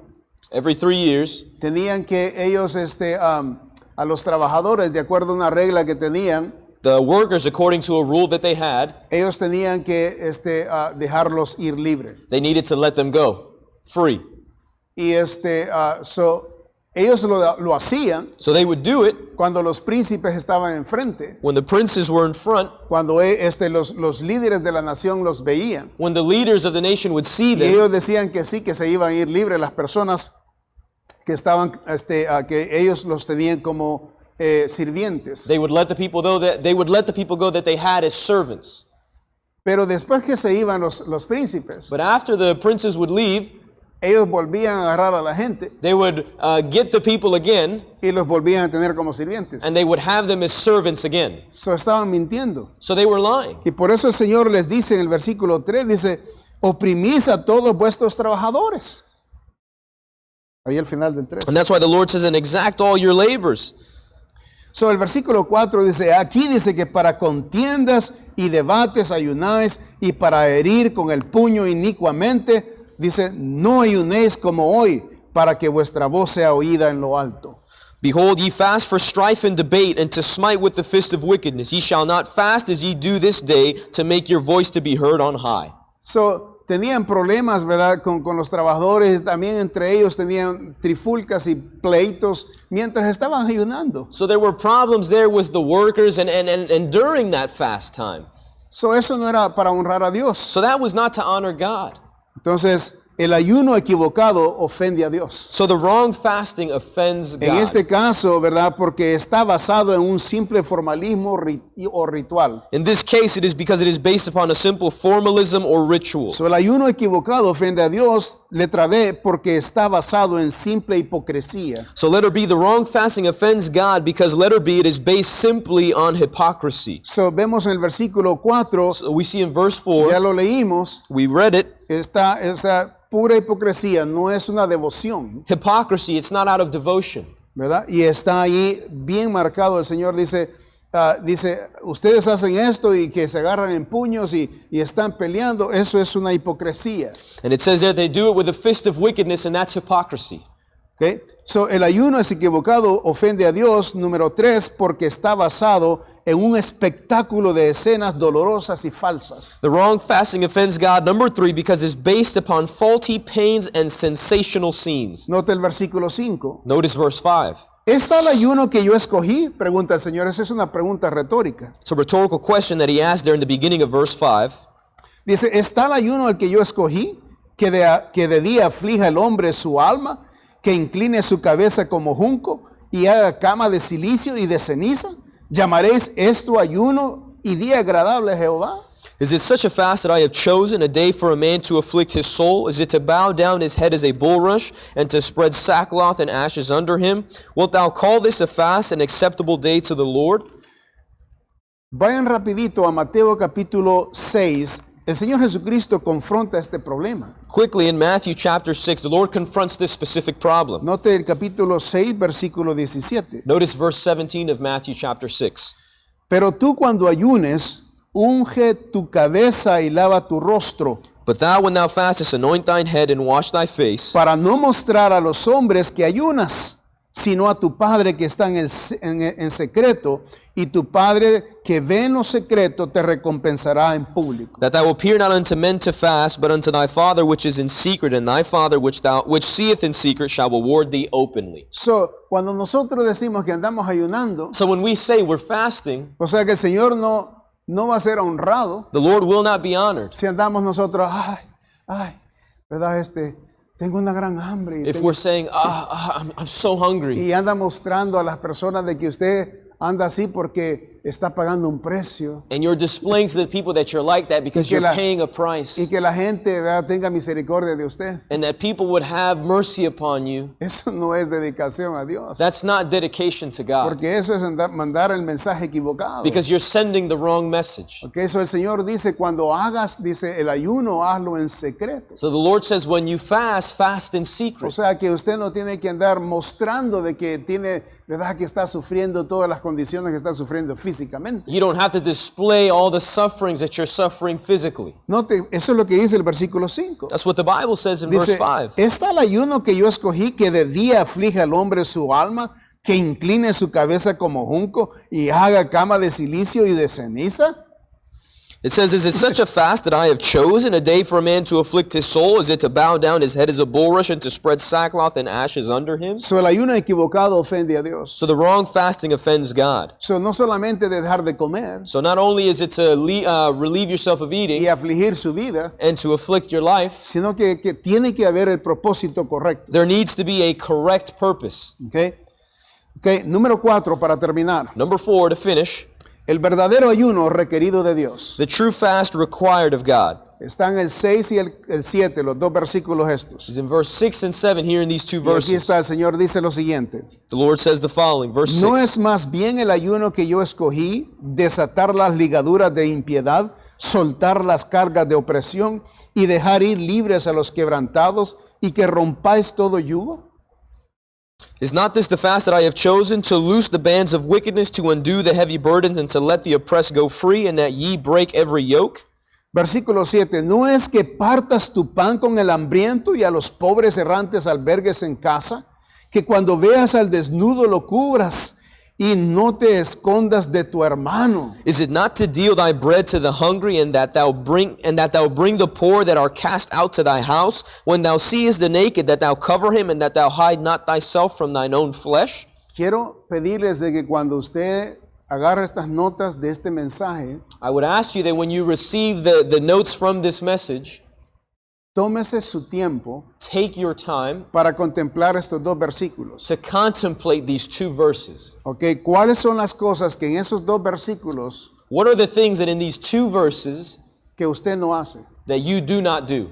Every 3 years, tenían que ellos a los trabajadores, de acuerdo a una regla que tenían, the workers, according to a rule that they had, ellos tenían que dejarlos ir libre. they needed to let them go free. Y ellos lo hacían So they would do it cuando los príncipes estaban enfrente, when the princes were in front, cuando los líderes de la nación los veían. when the leaders of the nation would see Y them, ellos decían que sí, que se iban a ir libres las personas que estaban, que ellos los tenían como sirvientes. they would let the people know that they would let the people go that they had as servants. Pero después que se iban los príncipes, But after the princes would leave, ellos volvían a agarrar a la gente they would get the people again, y los volvían a tener como sirvientes. and they would have them as servants again. So, estaban mintiendo. So they were lying. Y por eso el Señor les dice en el versículo 3, dice, oprimís a todos vuestros trabajadores. Ahí al final del 3. And that's why the Lord says, and exact all your labors. So, el versículo 4 dice, aquí dice que para contiendas y debates ayunáis, y para herir con el puño inicuamente, dice, no ayunéis como hoy, para que vuestra voz sea oída en lo alto. Behold, ye fast for strife and debate, and to smite with the fist of wickedness. Ye shall not fast as ye do this day, to make your voice to be heard on high. So, tenían problemas, ¿verdad? Con los trabajadores, también entre ellos tenían trifulcas y pleitos mientras estaban ayunando. So there were problems there with the workers and during that fast time. So, eso no era para honrar a Dios. So that was not to honor God. Entonces, el ayuno equivocado ofende a Dios. So the wrong fasting offends God. En este caso, ¿verdad? Porque está basado en un simple formalismo o ritual. In this case, it is because it is based upon a simple formalism or ritual. So, el ayuno equivocado ofende a Dios, letra B, porque está basado en simple hipocresía. So letter B, the wrong fasting offends God because letter B, it is based simply on hypocrisy. So, vemos en el versículo 4, So we see in verse 4, ya lo leímos, we read it, esa pura hipocresía no es una devoción, hypocrisy, it's not out of devotion. ¿verdad? Y está ahí bien marcado. El Señor dice, ustedes hacen esto y que se agarran en puños y están peleando, eso es una hipocresía. And it says there they do it with a fist of wickedness, and that's hypocrisy. ¿Okay? So, el ayuno es equivocado, ofende a Dios. Número 3, porque está basado en un espectáculo de escenas dolorosas y falsas. The wrong fasting offends God. Number 3, because it's based upon faulty pains and sensational scenes. Note el versículo 5. Notice verse 5. ¿Está el ayuno que yo escogí? Pregunta el Señor. Esa es una pregunta retórica. It's a rhetorical question that he asked there in the beginning of verse 5. Dice, ¿está el ayuno el que yo escogí? Que de día aflija el hombre su alma, que incline su cabeza como junco y haga cama de silicio y de ceniza. ¿Llamaréis esto ayuno y día agradable a Jehová? Is it such a fast that I have chosen, a day for a man to afflict his soul? Is it to bow down his head as a bulrush, and to spread sackcloth and ashes under him? Wilt thou call this a fast, an acceptable day to the Lord? Vayan rapidito a Mateo capítulo 6. El Señor Jesucristo confronta este problema. Quickly, in Matthew chapter 6, the Lord confronts this specific problem. Note el capítulo 6, versículo 17. Notice verse 17 of Matthew chapter 6. Pero tú cuando ayunes, unge tu cabeza y lava tu rostro, But thou, when thou fastest, anoint thine head and wash thy face, para no mostrar a los hombres que ayunas, sino a tu Padre que está en secreto, y tu Padre que ve en lo secreto te recompensará en público. that thou appear not unto men to fast, but unto thy Father which is in secret, and thy Father which seeth in secret shall reward thee openly. So, cuando nosotros decimos que andamos ayunando, So when we say we're fasting, o sea que el Señor no va a ser honrado the Lord will not be honored. si andamos nosotros, ¿verdad? Tengo una gran hambre If we're saying, I'm so hungry, y anda mostrando a las personas de que usted anda así porque está pagando un precio and you're displaying to the people that you're like that because que you're paying a price, y que la gente, ¿verdad?, tenga misericordia de usted. and that people would have mercy upon you, Eso no es dedicación a Dios, that's not dedication to God, porque eso es mandar el mensaje equivocado. because you're sending the wrong message. Porque eso el Señor dice, cuando hagas, dice, el ayuno, hazlo en secreto. So the Lord says, when you fast, fast in O secret. sea que usted no tiene que andar mostrando de que tiene, ¿verdad?, que está sufriendo todas las condiciones que está sufriendo físicamente. You don't have to display all the sufferings that you're suffering physically. Note, eso es lo que dice el versículo 5. That's what the Bible says in verse Dice, 5. ¿está el ayuno que yo escogí que de día aflige al hombre su alma, que incline su cabeza como junco y haga cama de silicio y de ceniza? It says, is it such a fast that I have chosen, a day for a man to afflict his soul? Is it to bow down his head as a bulrush and to spread sackcloth and ashes under him? So, el ayuno equivocado ofende a Dios. So the wrong fasting offends God. So, no solamente de dejar de comer So not only is it to relieve yourself of y eating afligir su vida, and to afflict your life, sino que tiene que haber el propósito correcto. there needs to be a correct purpose. Okay. Número 4 para terminar. Number 4, to finish, El verdadero ayuno requerido de Dios. the true fast required of God. Está en el 6 y el 7, los dos versículos estos. Is in verse 6 and 7 here in these two Y aquí verses. está, el Señor dice lo siguiente. The Lord says the following, verse 6. ¿No es más bien el ayuno que yo escogí, desatar las ligaduras de impiedad, soltar las cargas de opresión y dejar ir libres a los quebrantados y que rompáis todo yugo? Is not this the fast that I have chosen, to loose the bands of wickedness, to undo the heavy burdens, and to let the oppressed go free, and that ye break every yoke? Versículo 7. No es que partas tu pan con el hambriento y a los pobres errantes albergues en casa, que cuando veas al desnudo lo cubras y no te escondas de tu hermano. Is it not to deal thy bread to the hungry, and that thou bring the poor that are cast out to thy house, when thou seest the naked, that thou cover him, and that thou hide not thyself from thine own flesh? Quiero pedirles de que cuando usted agarre estas notas de este mensaje, I would ask you that when you receive the notes from this message, tómese su tiempo take your time para contemplar estos dos versículos. to contemplate these two verses. Ok, ¿cuáles son las cosas que en esos dos versículos What are the things that in these two verses que usted no hace? that you do not do?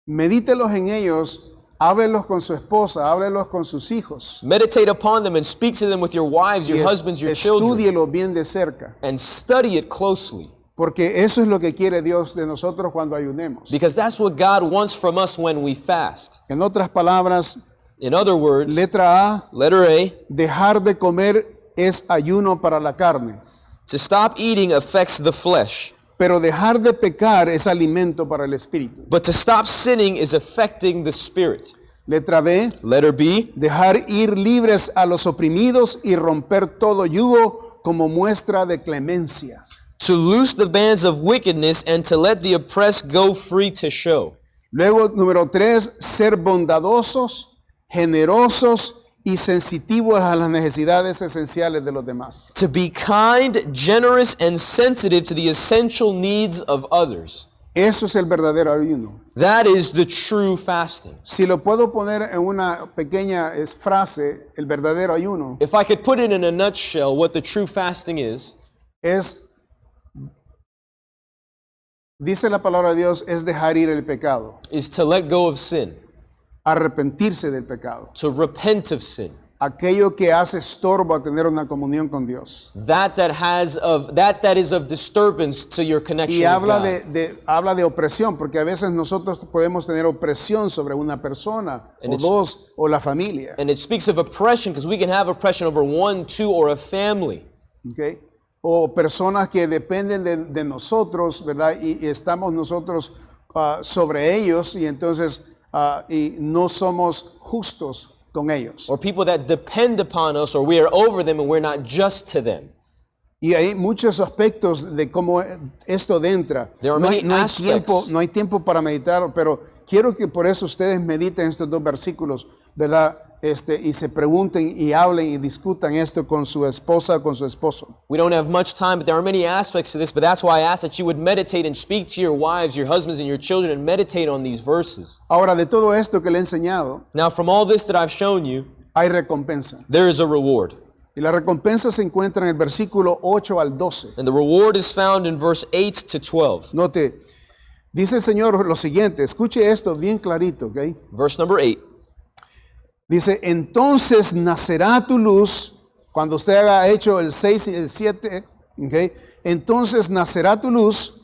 Medítelos en ellos, háblelos con su esposa, háblelos con sus hijos. Meditate upon them and speak to them with your wives, your husbands, your children, Estúdielo bien de cerca, and study it closely. porque eso es lo que quiere Dios de nosotros cuando ayunemos. Because that's what God wants from us when we fast. En otras palabras, In other words, letra A, letter A, dejar de comer es ayuno para la carne, to stop eating affects the flesh, pero dejar de pecar es alimento para el espíritu. but to stop sinning is affecting the spirit. Letra B, Letter B, dejar ir libres a los oprimidos y romper todo yugo como muestra de clemencia. to loose the bands of wickedness and to let the oppressed go free to show. Luego, número 3, ser bondadosos, generosos y sensitivos a las necesidades esenciales de los demás. To be kind, generous, and sensitive to the essential needs of others. Eso es el verdadero ayuno. That is the true fasting. Si lo puedo poner en una pequeña frase, el verdadero ayuno If I could put it in a nutshell, what the true fasting is, dice la palabra de Dios, es dejar ir el pecado, is to let go of sin, arrepentirse del pecado, to repent of sin. aquello que hace estorbo a tener una comunión con Dios. That is of disturbance to your connection Y habla with God. habla de opresión, porque a veces nosotros podemos tener opresión sobre una persona, And o it's- dos, o la familia. And it speaks of oppression because we can have oppression over one, two, or a family. ¿Ok? O personas que dependen de nosotros, ¿verdad? Y estamos nosotros sobre ellos y entonces y no somos justos con ellos. Or people that depend upon us, or we are over them and we're not just to them. Y hay muchos aspectos de cómo esto entra. There are many aspects. No hay tiempo para meditar, pero quiero que por eso ustedes mediten estos dos versículos, ¿verdad? Y se pregunten y hablen y discutan esto con su esposa o con su esposo. We don't have much time, but there are many aspects to this, but that's why I ask that you would meditate and speak to your wives, your husbands, and your children, and meditate on these verses. Ahora, de todo esto que le he enseñado, Now, from all this that I've shown you, hay recompensa. there is a reward. Y la recompensa se encuentra en el versículo 8 al 12. And the reward is found in verse 8 to 12. Note, dice el Señor lo siguiente, escuche esto bien clarito, ¿ok? Verse number 8. Dice, entonces nacerá tu luz, cuando usted haya hecho el 6 y el 7, ¿ok? Entonces nacerá tu luz.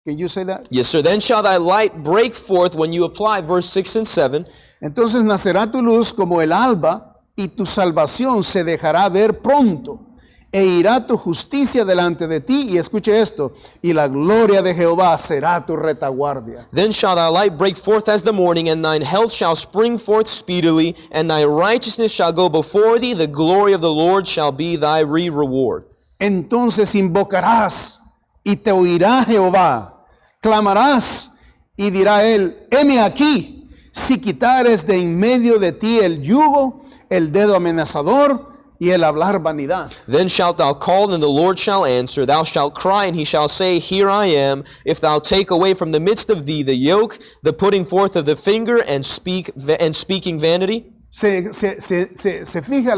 Can you say that? Yes, sir. Then shall thy light break forth when you apply verse 6 and 7. Entonces nacerá tu luz como el alba y tu salvación se dejará ver pronto. E irá tu justicia delante de ti, y escuche esto, y la gloria de Jehová será tu retaguardia. Then shall thy light break forth as the morning, and thine health shall spring forth speedily, and thy righteousness shall go before thee, the glory of the Lord shall be thy reward. Entonces invocarás y te oirá Jehová. Clamarás y dirá él, heme aquí. Si quitares de en medio de ti el yugo, el dedo amenazador y el hablar vanidad. Then shalt thou call, and the Lord shall answer. Thou shalt cry, and he shall say, Here I am. If thou take away from the midst of thee the yoke, the putting forth of the finger, and speaking vanity. Se fija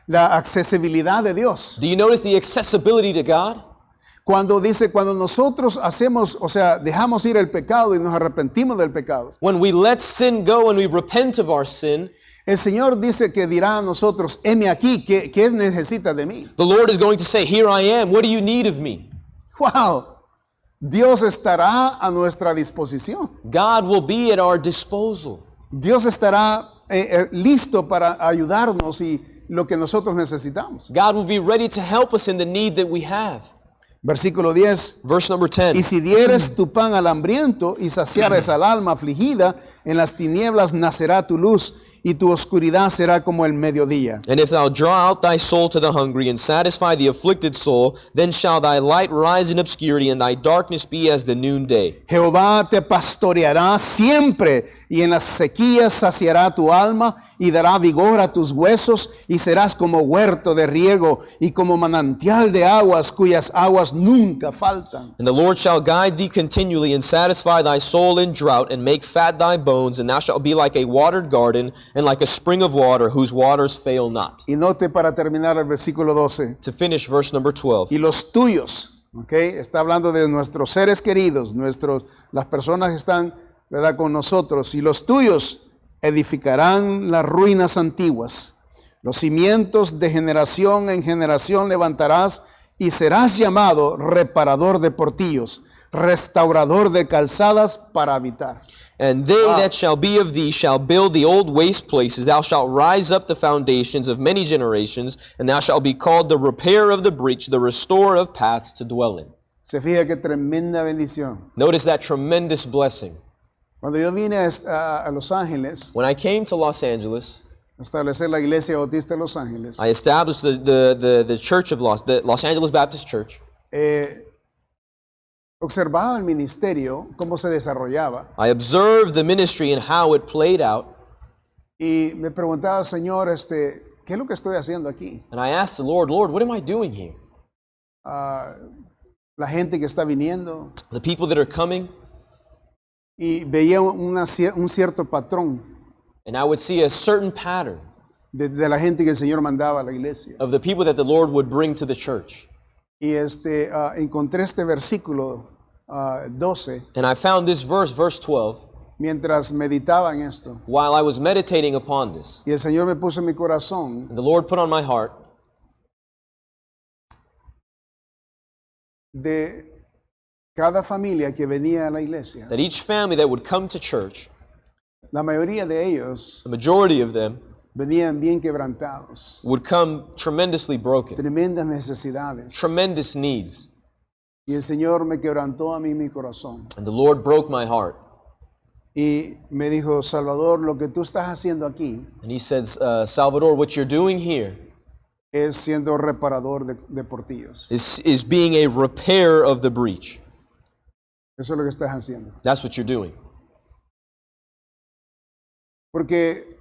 la accesibilidad de Dios. Do you notice the accessibility to God? Cuando nosotros hacemos, o sea, dejamos ir el pecado y nos arrepentimos del pecado. When we let sin go and we repent of our sin, El Señor dice que dirá a nosotros, heme aquí, ¿qué necesita de mí? the Lord is going to say, Here I am. What do you need of me? ¡Wow! Dios estará a nuestra disposición. God will be at our disposal. Dios estará listo para ayudarnos y lo que nosotros necesitamos. God will be ready to help us in the need that we have. Versículo 10. Verse number Y 10. si dieres tu pan al hambriento y saciares al alma afligida, en las tinieblas nacerá tu luz y tu oscuridad será como el mediodía. And if thou draw out thy soul to the hungry and satisfy the afflicted soul, then shall thy light rise in obscurity and thy darkness be as the noonday. Jehová te pastoreará siempre y en las sequías saciará tu alma y dará vigor a tus huesos y serás como huerto de riego y como manantial de aguas cuyas aguas nunca faltan. And the Lord shall guide thee continually and satisfy thy soul in drought and make fat thy bones, and thou shalt be like a watered garden and like a spring of water whose waters fail not. Y note para terminar el versículo 12. To finish verse number 12. Y los tuyos, ¿okay? Está hablando de nuestros seres queridos, las personas que están, ¿verdad?, con nosotros. Y los tuyos edificarán las ruinas antiguas. Los cimientos de generación en generación levantarás y serás llamado reparador de portillos, restaurador de calzadas para habitar. And they that shall be of thee shall build the old waste places. Thou shalt rise up the foundations of many generations, and thou shalt be called the repairer of the breach, the restorer of paths to dwell in. Se fija qué tremenda bendición. Notice that tremendous blessing. Cuando yo vine a Los Ángeles, When I came to Los Angeles, a establecer la Iglesia Bautista de Los Ángeles, I established the church of the Los Angeles Baptist Church. Observaba el ministerio, cómo se desarrollaba, I observed the ministry and how it played out, y me preguntaba, Señor, ¿qué es lo que estoy haciendo aquí? and I asked the Lord, Lord, what am I doing here? La gente que está viniendo, The people that are coming, y veía un cierto patrón and I would see a certain pattern de la gente que el Señor mandaba a la iglesia. of the people that the Lord would bring to the church. Y encontré este versículo 12 And I found this verse 12, mientras meditaba en esto. while I was meditating upon this. Y el Señor me puso en mi corazón And the Lord put on my heart de cada familia que venía a la iglesia. that each family that would come to church, La mayoría de ellos the majority of them, venían bien quebrantados, would come tremendously broken, tremendas necesidades. tremendous needs. Y el Señor me quebrantó a mí mi corazón. And the Lord broke my heart. Y me dijo, Salvador, lo que tú estás haciendo aquí And he said, Salvador, what you're doing here es siendo reparador de portillos. is being a repair of the breach. Eso es lo que estás haciendo. That's what you're doing. Porque,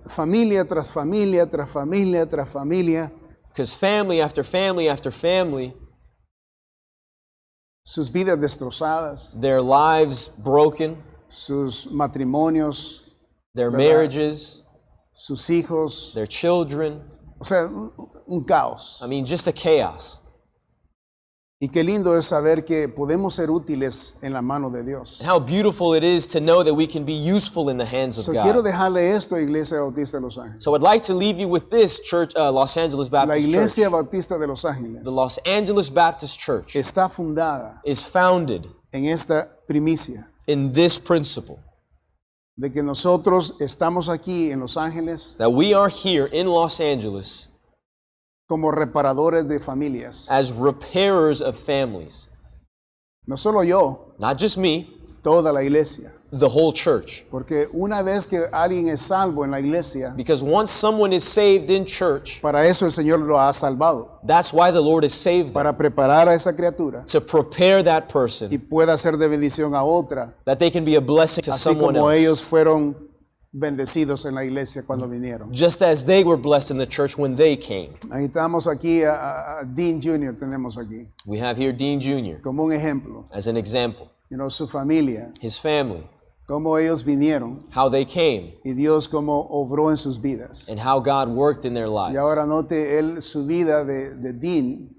familia tras familia, tras familia, tras familia, Because family after family after family, sus vidas destrozadas, their lives broken, sus matrimonios, their ¿verdad? marriages, sus hijos, their children. o sea, un caos. I mean, just a chaos. Y qué lindo es saber que podemos ser útiles en la mano de Dios. And how beautiful it is to know that we can be useful in the hands of So, quiero God. dejarle esto a Iglesia Bautista de Los Ángeles. So I'd like to leave you with this church, Los Angeles La Baptist Church. Iglesia Bautista de Los Ángeles The Los Angeles Baptist Church está fundada is founded en esta primicia in this principle, de que nosotros estamos aquí en Los Ángeles that we are here in Los Angeles como reparadores de familias. as repairers of families. No solo yo, Not just me, toda la iglesia. the whole church. Porque una vez que alguien es salvo en la iglesia, Because once someone is saved in church, para eso el Señor lo ha salvado. that's why the Lord has saved them. Para preparar a esa criatura To prepare that y person, pueda ser de bendición a otra, that they can be a blessing to así someone como ellos else. fueron bendecidos en la iglesia cuando vinieron. Just as they were blessed in the church when they came. Ahí estamos aquí, a Dean Jr. tenemos aquí, We have here Dean Jr. como un ejemplo. as an example. Su familia, His family, cómo ellos vinieron how they came, y Dios cómo obró en sus vidas. and how God worked in their lives. Y ahora note su vida de Dean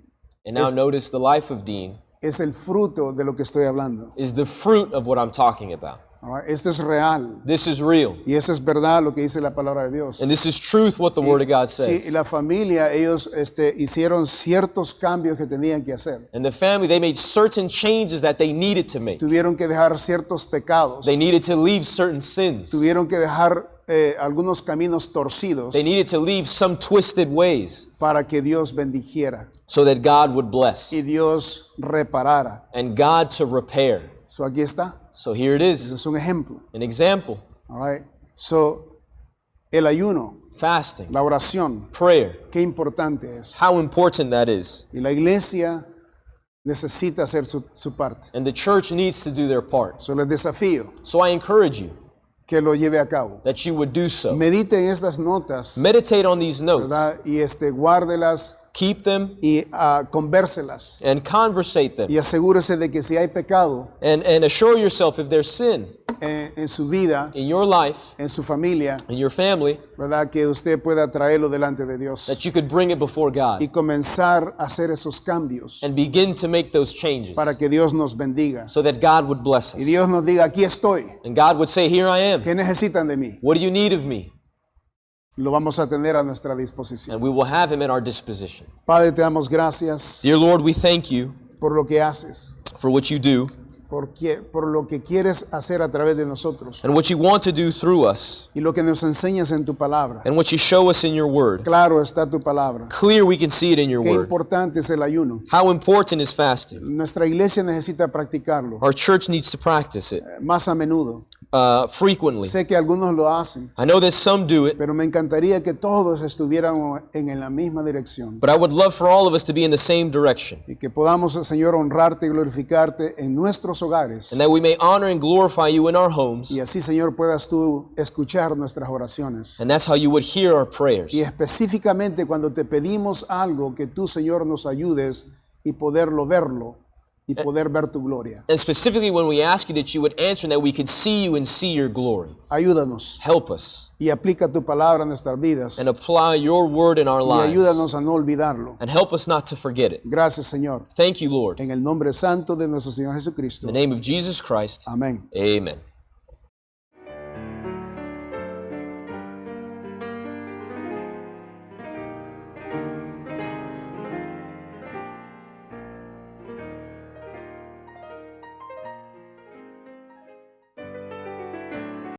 And now notice the life of Dean es el fruto de lo que estoy hablando. is the fruit of what I'm talking about. All right, esto es real. This is real. Y eso es verdad lo que dice la palabra de Dios. And this is truth what the Word of God Sí, y says. la familia, ellos hicieron ciertos cambios que tenían que hacer. And the family, they made certain changes that they needed to make. Tuvieron que dejar ciertos pecados. They needed to leave certain sins. Tuvieron que dejar algunos caminos torcidos They needed to leave some twisted ways para que Dios bendijera so that God would bless y Dios reparara. and God to repair. So aquí está. So here it Eso is, es un ejemplo. an example. All right. So el ayuno, Fasting, la oración, prayer, qué importante es. how important that is. Y la iglesia necesita hacer su parte. And the church needs to do their part. So les desafío So I encourage you que lo lleve a cabo. that you would do so. Medite en estas notas, Meditate on these notes, ¿verdad? Y guárdelas keep them, y convérselas. and conversate them. Y asegúrese de que si hay pecado And assure yourself if there's sin en su vida, in your life, en su familia, in your family, ¿verdad? Que usted pueda traerlo delante de Dios that you could bring it before God y comenzar a hacer esos cambios and begin to make those changes para que Dios nos bendiga. so that God would bless Y us. Dios nos diga, aquí estoy. And God would say, here I am. ¿Qué necesitan de mí? What do you need of me? Lo vamos a tener a nuestra disposición. And we will have him at our disposition. Padre, te damos gracias Dear Lord, we thank you por lo que haces, for what you do por lo que quieres hacer a través de nosotros and what you want to do through us y lo que nos enseñas en tu palabra. and what you show us in your word. Claro está tu palabra. Clear we can see it in your Qué word. importante es el ayuno. How important is fasting? Nuestra iglesia necesita practicarlo Our church needs to practice it más a menudo. frequently. Sé que algunos lo hacen, I know that some do it, pero me encantaría que todos estuviéramos en la misma dirección but I would love for all of us to be in the same direction, y que podamos, Señor, honrarte y glorificarte en nuestros hogares. and that we may honor and glorify you in our homes, Y así, Señor, puedas tú escuchar nuestras oraciones. and that's how you would hear our prayers. Y específicamente cuando te pedimos algo, que tú, Señor, nos ayudes y poderlo verlo y poder ver tu gloria. And specifically when we ask you that you would answer and that we could see you and see your glory. Ayúdanos Help us y aplica tu palabra en nuestras vidas and apply your word in our y lives. ayúdanos a no olvidarlo. And help us not to forget it. Gracias, Señor. Thank you, Lord. En el nombre santo de nuestro Señor Jesucristo. In the name of Jesus Christ, Amén. amen.